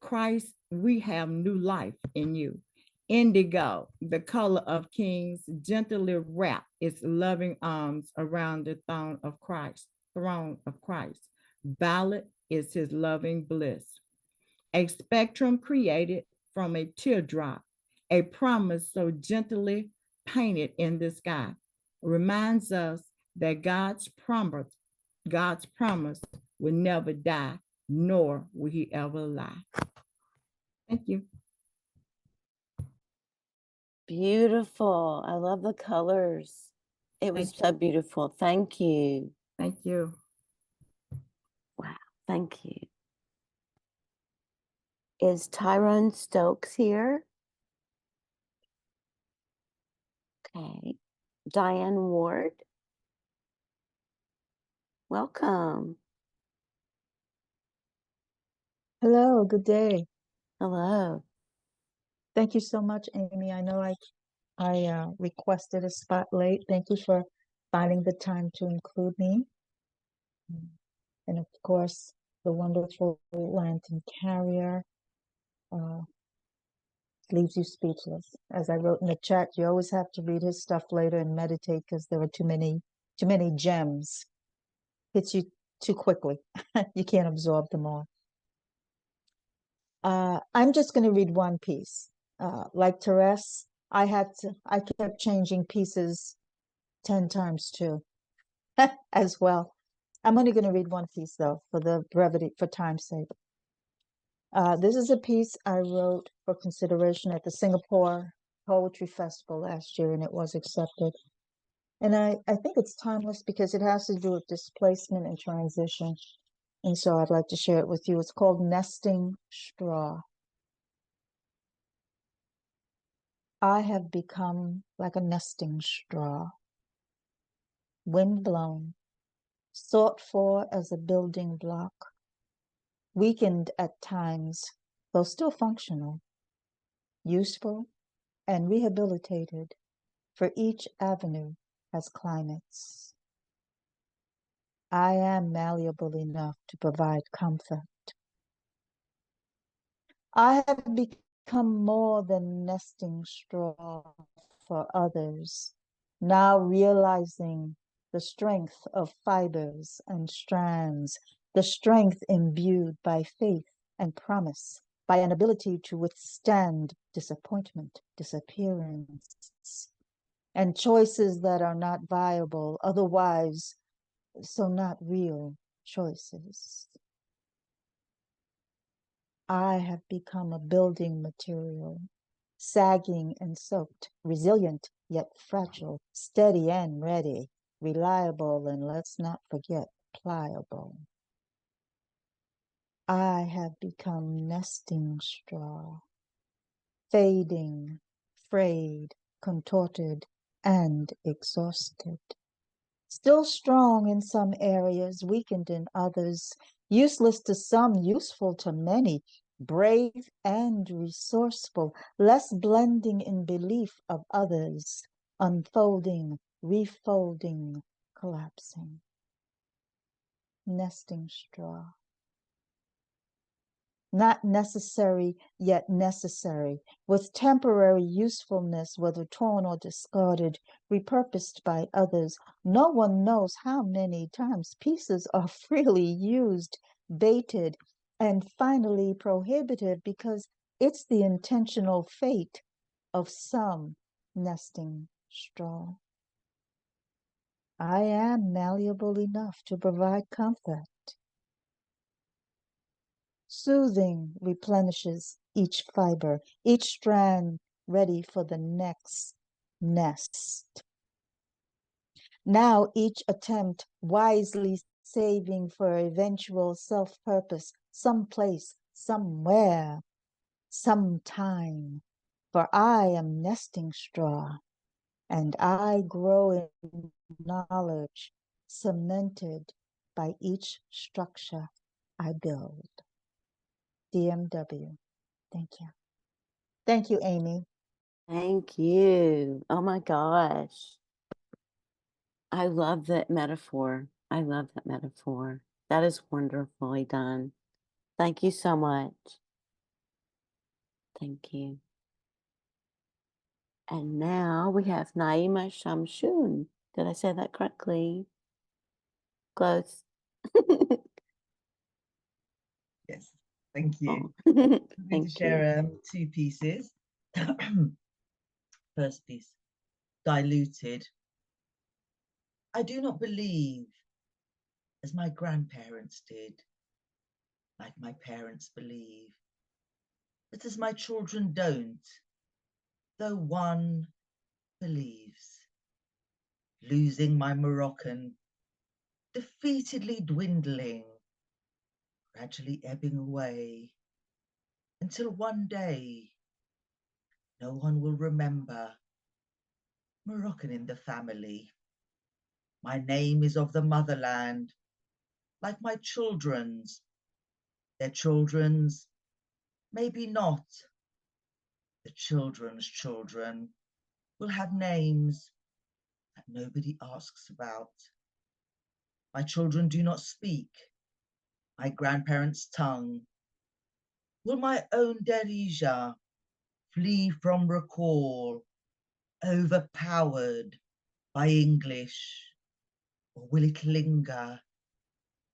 Christ, we have new life in you. Indigo, the color of kings, gently wrap its loving arms around the throne of Christ. Violet is his loving bliss. a spectrum created from a teardrop, a promise so gently painted in the sky, reminds us that God's promise will never die, nor will he ever lie. Thank you. Beautiful. I love the colors. It was so beautiful. Thank you. Thank you. Wow. Thank you. Is Tyrone Stokes here? Okay. Diane Ward. Welcome. Hello, good day. Hello. Thank you so much, Amy. I know I requested a spot late. Thank you for finding the time to include me. And of course, the wonderful Lantern Carrier leaves you speechless. As I wrote in the chat, you always have to read his stuff later and meditate because there are too many gems. Hits you too quickly. You can't absorb them all. I'm just going to read one piece. Like Therese, I kept changing pieces 10 times too, as well. I'm only going to read one piece though, for the brevity, for time's sake. This is a piece I wrote for consideration at the Singapore Poetry Festival last year, and it was accepted. And I think it's timeless because it has to do with displacement and transition. And so I'd like to share it with you. It's called Nesting Straw. I have become like a nesting straw, wind-blown, sought for as a building block, weakened at times, though still functional, useful and rehabilitated, for each avenue has climates. I am malleable enough to provide comfort. I have become more than nesting straw for others, now realizing the strength of fibers and strands, the strength imbued by faith and promise, by an ability to withstand disappointment, disappearance, and choices that are not viable, otherwise, so not real choices. I have become a building material, sagging and soaked, resilient yet fragile, steady and ready, reliable and let's not forget, pliable. I have become nesting straw, fading, frayed, contorted, and exhausted. Still strong in some areas, weakened in others, useless to some, useful to many, brave and resourceful, less blending in belief of others, unfolding, refolding, collapsing. Nesting straw. Not necessary, yet necessary, with temporary usefulness, whether torn or discarded, repurposed by others. No one knows how many times pieces are freely used, baited, and finally prohibited because it's the intentional fate of some nesting straw. I am malleable enough to provide comfort. Soothing replenishes each fiber, each strand ready for the next nest. Now each attempt wisely saving for eventual self-purpose, someplace, somewhere, sometime. For I am nesting straw, and I grow in knowledge, cemented by each structure I build. DMW. Thank you. Thank you, Amy. Thank you. Oh my gosh. I love that metaphor. I love that metaphor. That is wonderfully done. Thank you so much. Thank you. And now we have Nayma Chamchoun. Did I say that correctly? Close. Yes. Thank you. Oh, I'm going to thank you. share two pieces. First piece, Diluted. I do not believe, as my grandparents did, like my parents believe, but as my children don't, though one believes. Losing my Moroccan, defeatedly dwindling, gradually ebbing away, until one day no one will remember Moroccan in the family. My name is of the motherland, like my children's, their children's, maybe not. The children's children will have names that nobody asks about. My children do not speak my grandparents' tongue. Will my own Darija flee from recall, overpowered by English? Or will it linger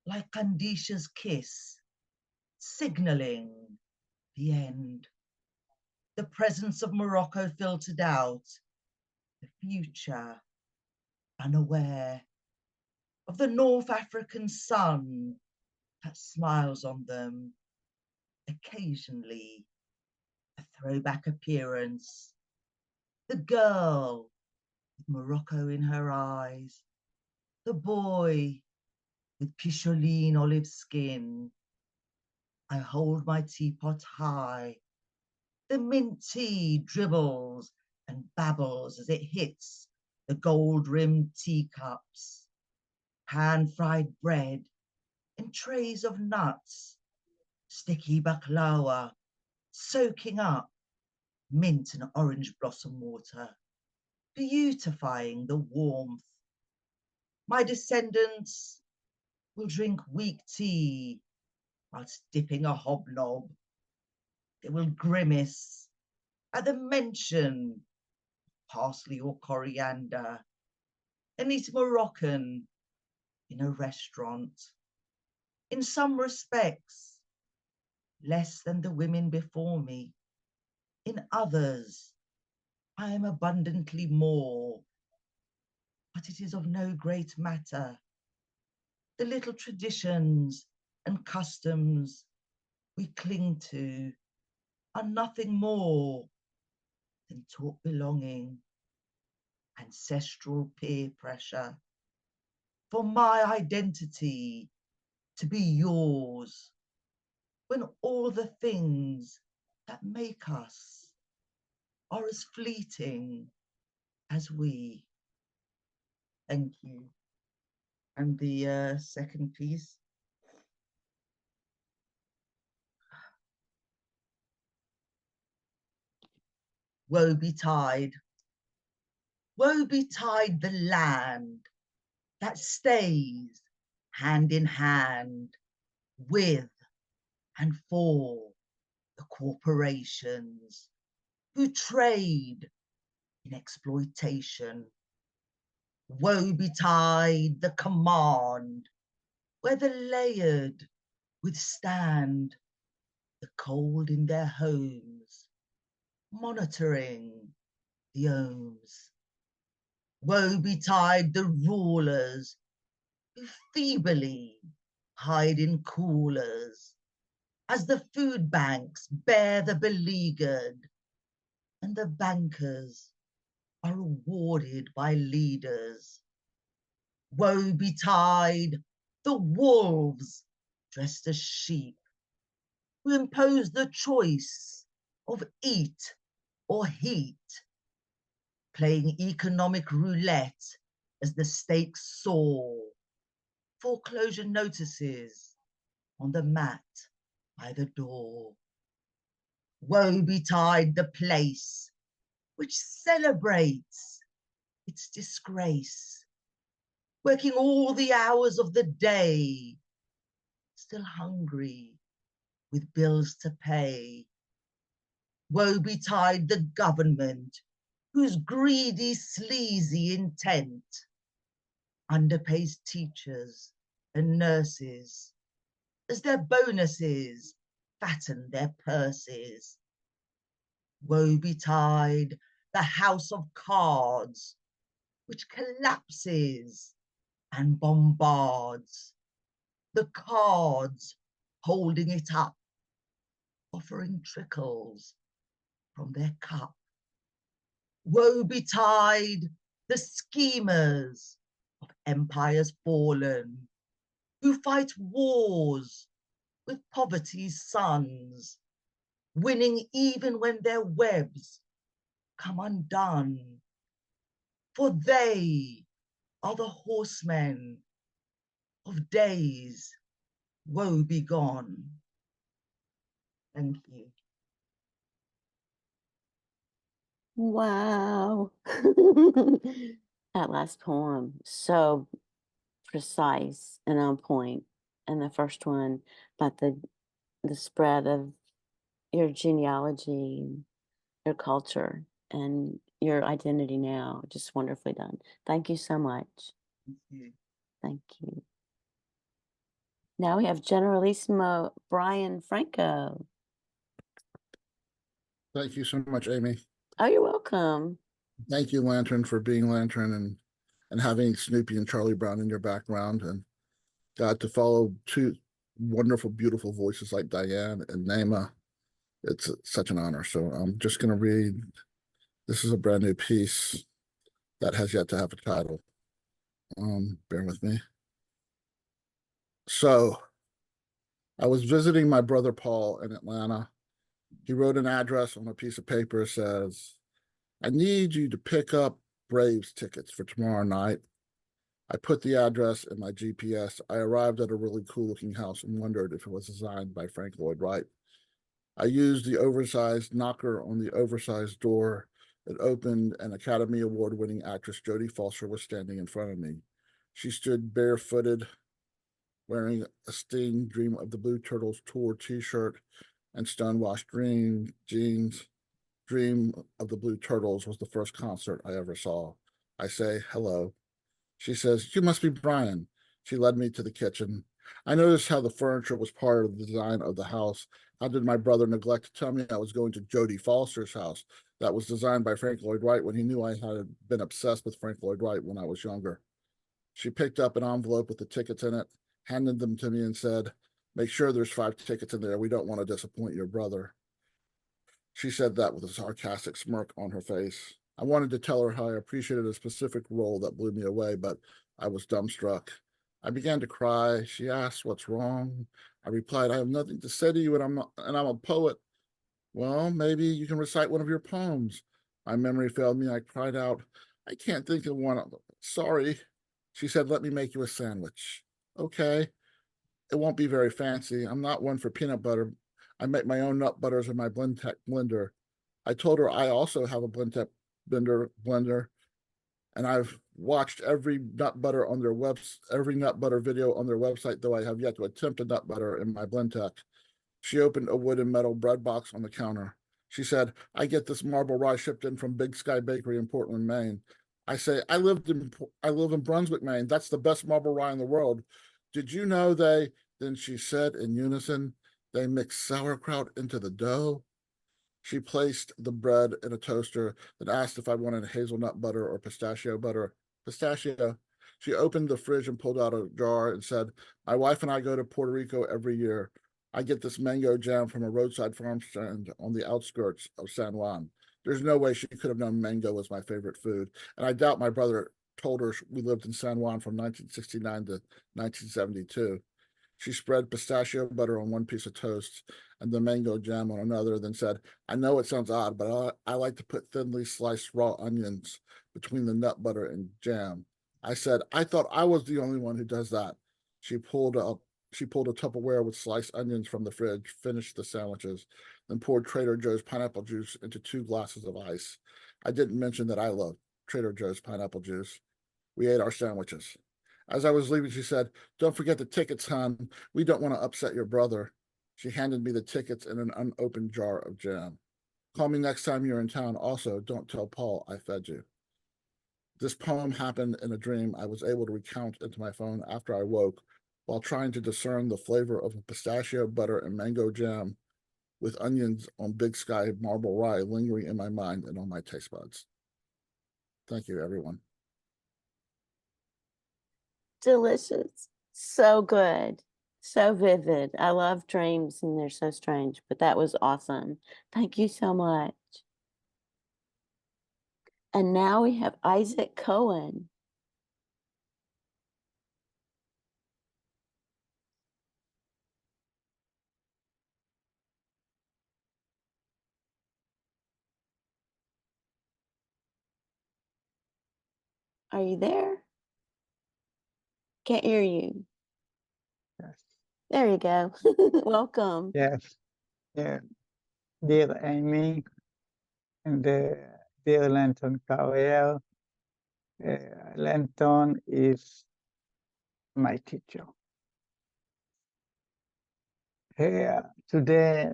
like Kandisha's kiss, signalling the end? The presence of Morocco filtered out, the future unaware of the North African sun that smiles on them, occasionally a throwback appearance. The girl with Morocco in her eyes, the boy with Picholine olive skin. I hold my teapot high. The mint tea dribbles and babbles as it hits the gold-rimmed teacups. Pan-fried bread and trays of nuts. Sticky baklava soaking up mint and orange blossom water, beautifying the warmth. My descendants will drink weak tea whilst dipping a hobnob. They will grimace at the mention of parsley or coriander and eat Moroccan in a restaurant. In some respects, less than the women before me. In others, I am abundantly more, but it is of no great matter. The little traditions and customs we cling to are nothing more than taught belonging, ancestral peer pressure, for my identity to be yours, when all the things that make us are as fleeting as we. Thank you. And the second piece. Woe betide. Woe betide the land that stays hand in hand with and for the corporations who trade in exploitation. Woe betide the command where the layered withstand the cold in their homes, monitoring the ohms. Woe betide the rulers who feebly hide in coolers as the food banks bear the beleaguered and the bankers are rewarded by leaders. Woe betide the wolves dressed as sheep who impose the choice of eat or heat, playing economic roulette as the stakes soar, foreclosure notices on the mat by the door. Woe betide the place which celebrates its disgrace, working all the hours of the day, still hungry with bills to pay. Woe betide the government whose greedy, sleazy intent underpays teachers and nurses as their bonuses fatten their purses. Woe betide the house of cards, which collapses and bombards, the cards holding it up, offering trickles from their cup. Woe betide the schemers of empires fallen, who fight wars with poverty's sons, winning even when their webs come undone. For they are the horsemen of days woe begone. Thank you. Wow. That last poem, so precise and on point. And the first one about the spread of your genealogy, your culture, and your identity now. Just wonderfully done. Thank you so much. Thank you. Thank you. Now we have Generalissimo Bryan Franco. Thank you so much, Amy. Oh, you're welcome. Thank you, Lantern, for being Lantern and having Snoopy and Charlie Brown in your background, and got to follow two wonderful, beautiful voices like Diane and Nayma. It's such an honor. So I'm just going to read. This is a brand new piece that has yet to have a title. Bear with me. So I was visiting my brother Paul in Atlanta. He wrote an address on a piece of paper. It says, I need you to pick up Braves tickets for tomorrow night. I put the address in my GPS. I arrived at a really cool looking house and wondered if it was designed by Frank Lloyd Wright. I used the oversized knocker on the oversized door. It opened, and Academy Award winning actress Jodie Foster was standing in front of me. She stood barefooted, wearing a stained Dream of the Blue Turtles tour t-shirt and stonewashed green jeans. Dream of the Blue Turtles was the first concert I ever saw. I say, hello. She says, you must be Bryan. She led me to the kitchen. I noticed how the furniture was part of the design of the house. How did my brother neglect to tell me I was going to Jodie Foster's house that was designed by Frank Lloyd Wright when he knew I had been obsessed with Frank Lloyd Wright when I was younger? She picked up an envelope with the tickets in it, handed them to me and said, make sure there's 5 tickets in there. We don't want to disappoint your brother. She said that with a sarcastic smirk on her face. I wanted to tell her how I appreciated a specific role that blew me away, but I was dumbstruck. I began to cry. She asked, what's wrong? I replied, I have nothing to say to you, and I'm a poet. Well, maybe you can recite one of your poems. My memory failed me. I cried out, I can't think of one. Sorry. She said, let me make you a sandwich. Okay. It won't be very fancy. I'm not one for peanut butter. I make my own nut butters in my Blendtec blender. I told her I also have a Blendtec blender, and I've watched every nut butter video on their website, though I have yet to attempt a nut butter in my Blendtec. She opened a wood and metal bread box on the counter. She said, I get this marble rye shipped in from Big Sky Bakery in Portland, Maine. I say, I live in Brunswick, Maine. That's the best marble rye in the world. Did you know they? Then she said in unison, they mix sauerkraut into the dough. She placed the bread in a toaster, then asked if I wanted hazelnut butter or pistachio butter. Pistachio. She opened the fridge and pulled out a jar and said, my wife and I go to Puerto Rico every year. I get this mango jam from a roadside farm stand on the outskirts of San Juan. There's no way she could have known mango was my favorite food. And I doubt my brother told her we lived in San Juan from 1969 to 1972. She spread pistachio butter on one piece of toast and the mango jam on another, then said, I know it sounds odd, but I like to put thinly sliced raw onions between the nut butter and jam. I said, I thought I was the only one who does that. She pulled a Tupperware with sliced onions from the fridge, finished the sandwiches, then poured Trader Joe's pineapple juice into 2 glasses of ice. I didn't mention that I love Trader Joe's pineapple juice. We ate our sandwiches. As I was leaving, she said, don't forget the tickets, hon. We don't want to upset your brother. She handed me the tickets and an unopened jar of jam. Call me next time you're in town. Also, don't tell Paul I fed you. This poem happened in a dream I was able to recount into my phone after I woke while trying to discern the flavor of a pistachio butter and mango jam with onions on Big Sky marble rye lingering in my mind and on my taste buds. Thank you, everyone. Delicious. So good. So vivid. I love dreams and they're so strange, but that was awesome. Thank you so much. And now we have Isaac Cohen. Are you there? Can't hear you. Yes. There you go. Welcome. Yes. Yeah. Dear Amy and dear Lenton Carrier, Lenton is my teacher. Today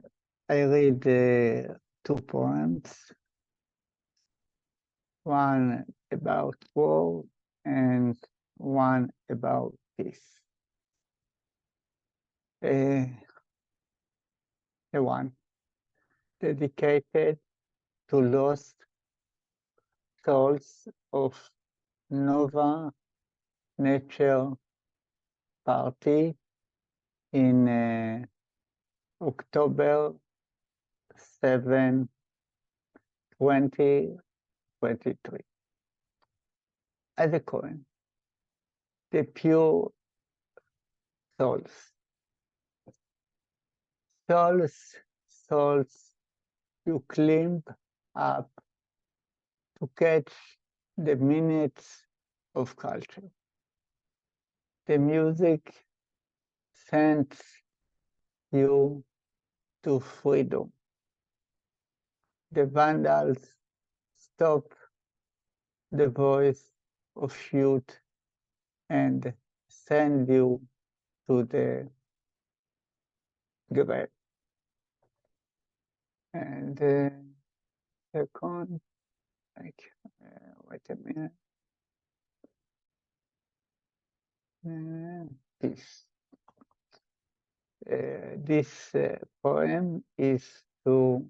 I read 2 poems, one about war and one about peace. The one dedicated to lost souls of Nova Nature Party in October 7, 2023. As a Cohen, the pure souls. Souls you climb up to catch the minutes of culture. The music sends you to freedom. The vandals stop the voice of youth and send you to the grave. And second, wait a minute. Peace. This poem is to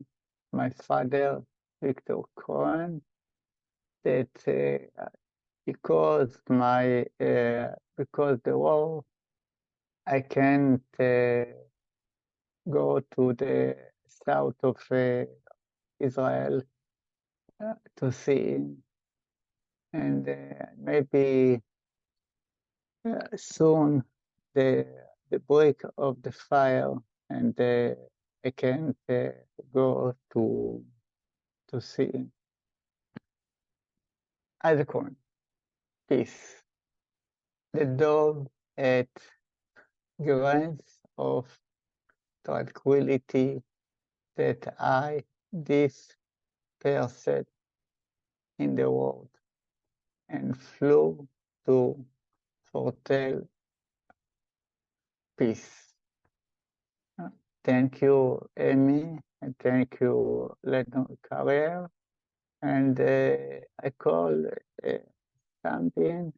my father, Victor Cohen, that because the war, I can't go to the south of Israel to see him. And maybe soon the break of the fire and I can't go to see him. As a Cohen, peace. The dove at grains of tranquility that I dispersed in the world and flew to foretell peace. Thank you, Amy, and thank you, Lenton Carrier. And I call something,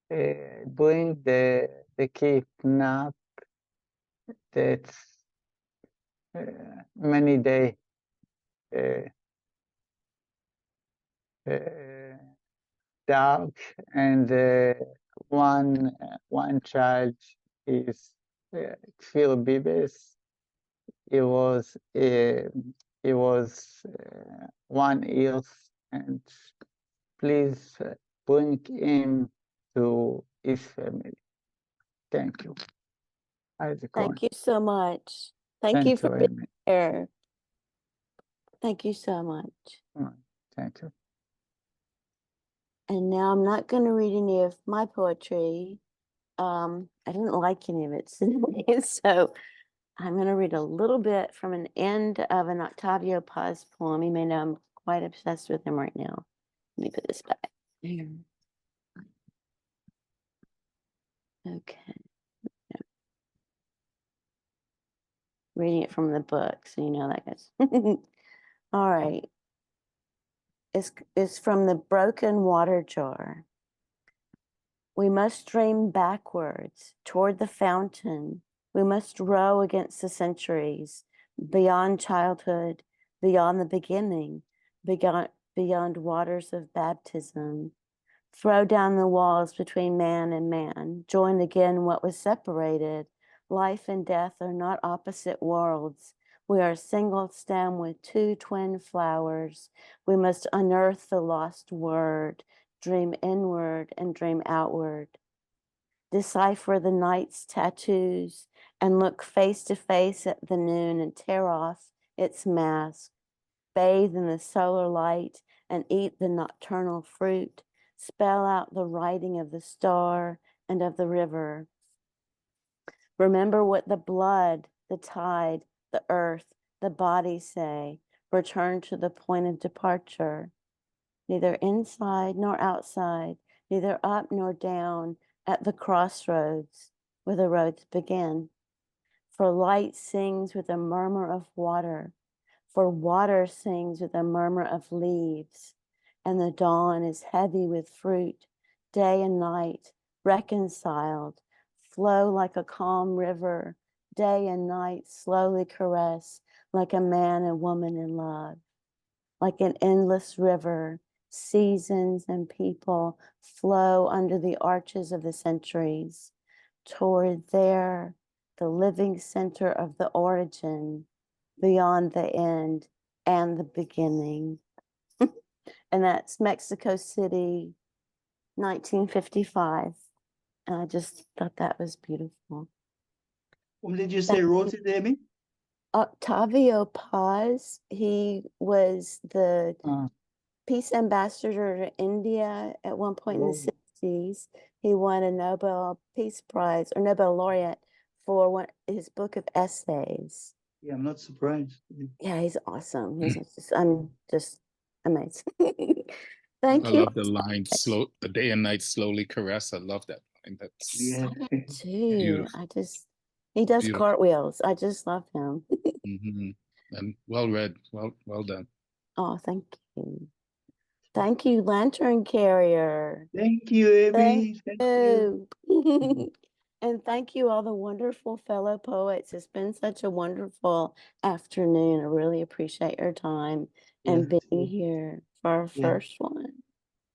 bring the kidnap that many days dark, and one child is Phil Bibes. He was 1 year, and please bring him to his family. Thank you. Isaac Cohen. Thank you so much. Thank you for being Amy. here. Thank you so much. Thank you. And now I'm not going to read any of my poetry. I didn't like any of it today, so I'm going to read a little bit from an end of an Octavio Paz poem. You may know I'm quite obsessed with him right now. Let me put this back. Here. Okay. Reading it from the book, so you know that goes. All right. It's from the broken water jar. We must stream backwards toward the fountain. We must row against the centuries, beyond childhood, beyond the beginning, beyond waters of baptism. Throw down the walls between man and man, join again what was separated. Life and death are not opposite worlds. We are a single stem with two twin flowers. We must unearth the lost word, dream inward and dream outward. Decipher the night's tattoos and look face to face at the noon and tear off its mask. Bathe in the solar light and eat the nocturnal fruit. Spell out the writing of the star and of the river. Remember what the blood, the tide, the earth, the body say. Return to the point of departure. Neither inside nor outside, neither up nor down, at the crossroads where the roads begin. For light sings with a murmur of water, for water sings with a murmur of leaves, and the dawn is heavy with fruit, day and night, reconciled, flow like a calm river, day and night slowly caress, like a man and woman in love. Like an endless river, seasons and people flow under the arches of the centuries toward there, the living center of the origin, beyond the end and the beginning. And that's Mexico City, 1955. And I just thought that was beautiful. Whom did you say wrote it, Amy? Octavio Paz, he was the peace ambassador to India at one point in the 60s. He won a Nobel Peace Prize or Nobel laureate for his book of essays. Yeah, I'm not surprised. Yeah, he's awesome. I'm just amazed. Thank I you. love the line the day and night slowly caress. I love that line. That's Too. beautiful. He does Beautiful. cartwheels. I just love him. And well read. Well done. Oh, thank you. Thank you, Lantern Carrier. Thank you, Amy. Thank you. And thank you, all the wonderful fellow poets. It's been such a wonderful afternoon. I really appreciate your time and being here for our first one.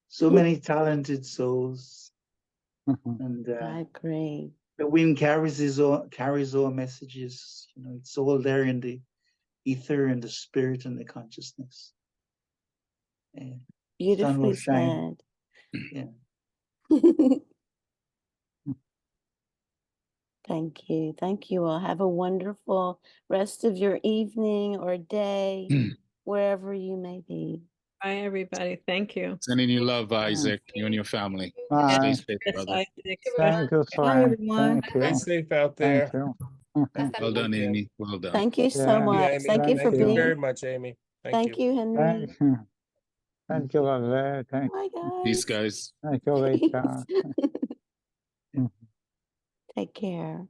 So many talented souls. And I agree. the wind carries our messages. You know, it's all there in the ether and the spirit and the consciousness. And sun will Beautifully shine. said. Yeah. Thank you. Thank you all. Have a wonderful rest of your evening or day, wherever you may be. Bye, everybody. Thank you. Sending you love, Isaac, you and your family. Bye. Stay safe, Yes, brother. Isaac. Thank you, Bye, Frank. everyone. Thank you. Stay safe out there. Thank you. Well done, Amy. Well done. Thank you so Yeah. much. Amy. Thank you for Thank you being. very much, Amy. Thank you, Henry. Thank you, Lavelle. Thank Bye, guys. Peace, guys. you, Rita. Take care.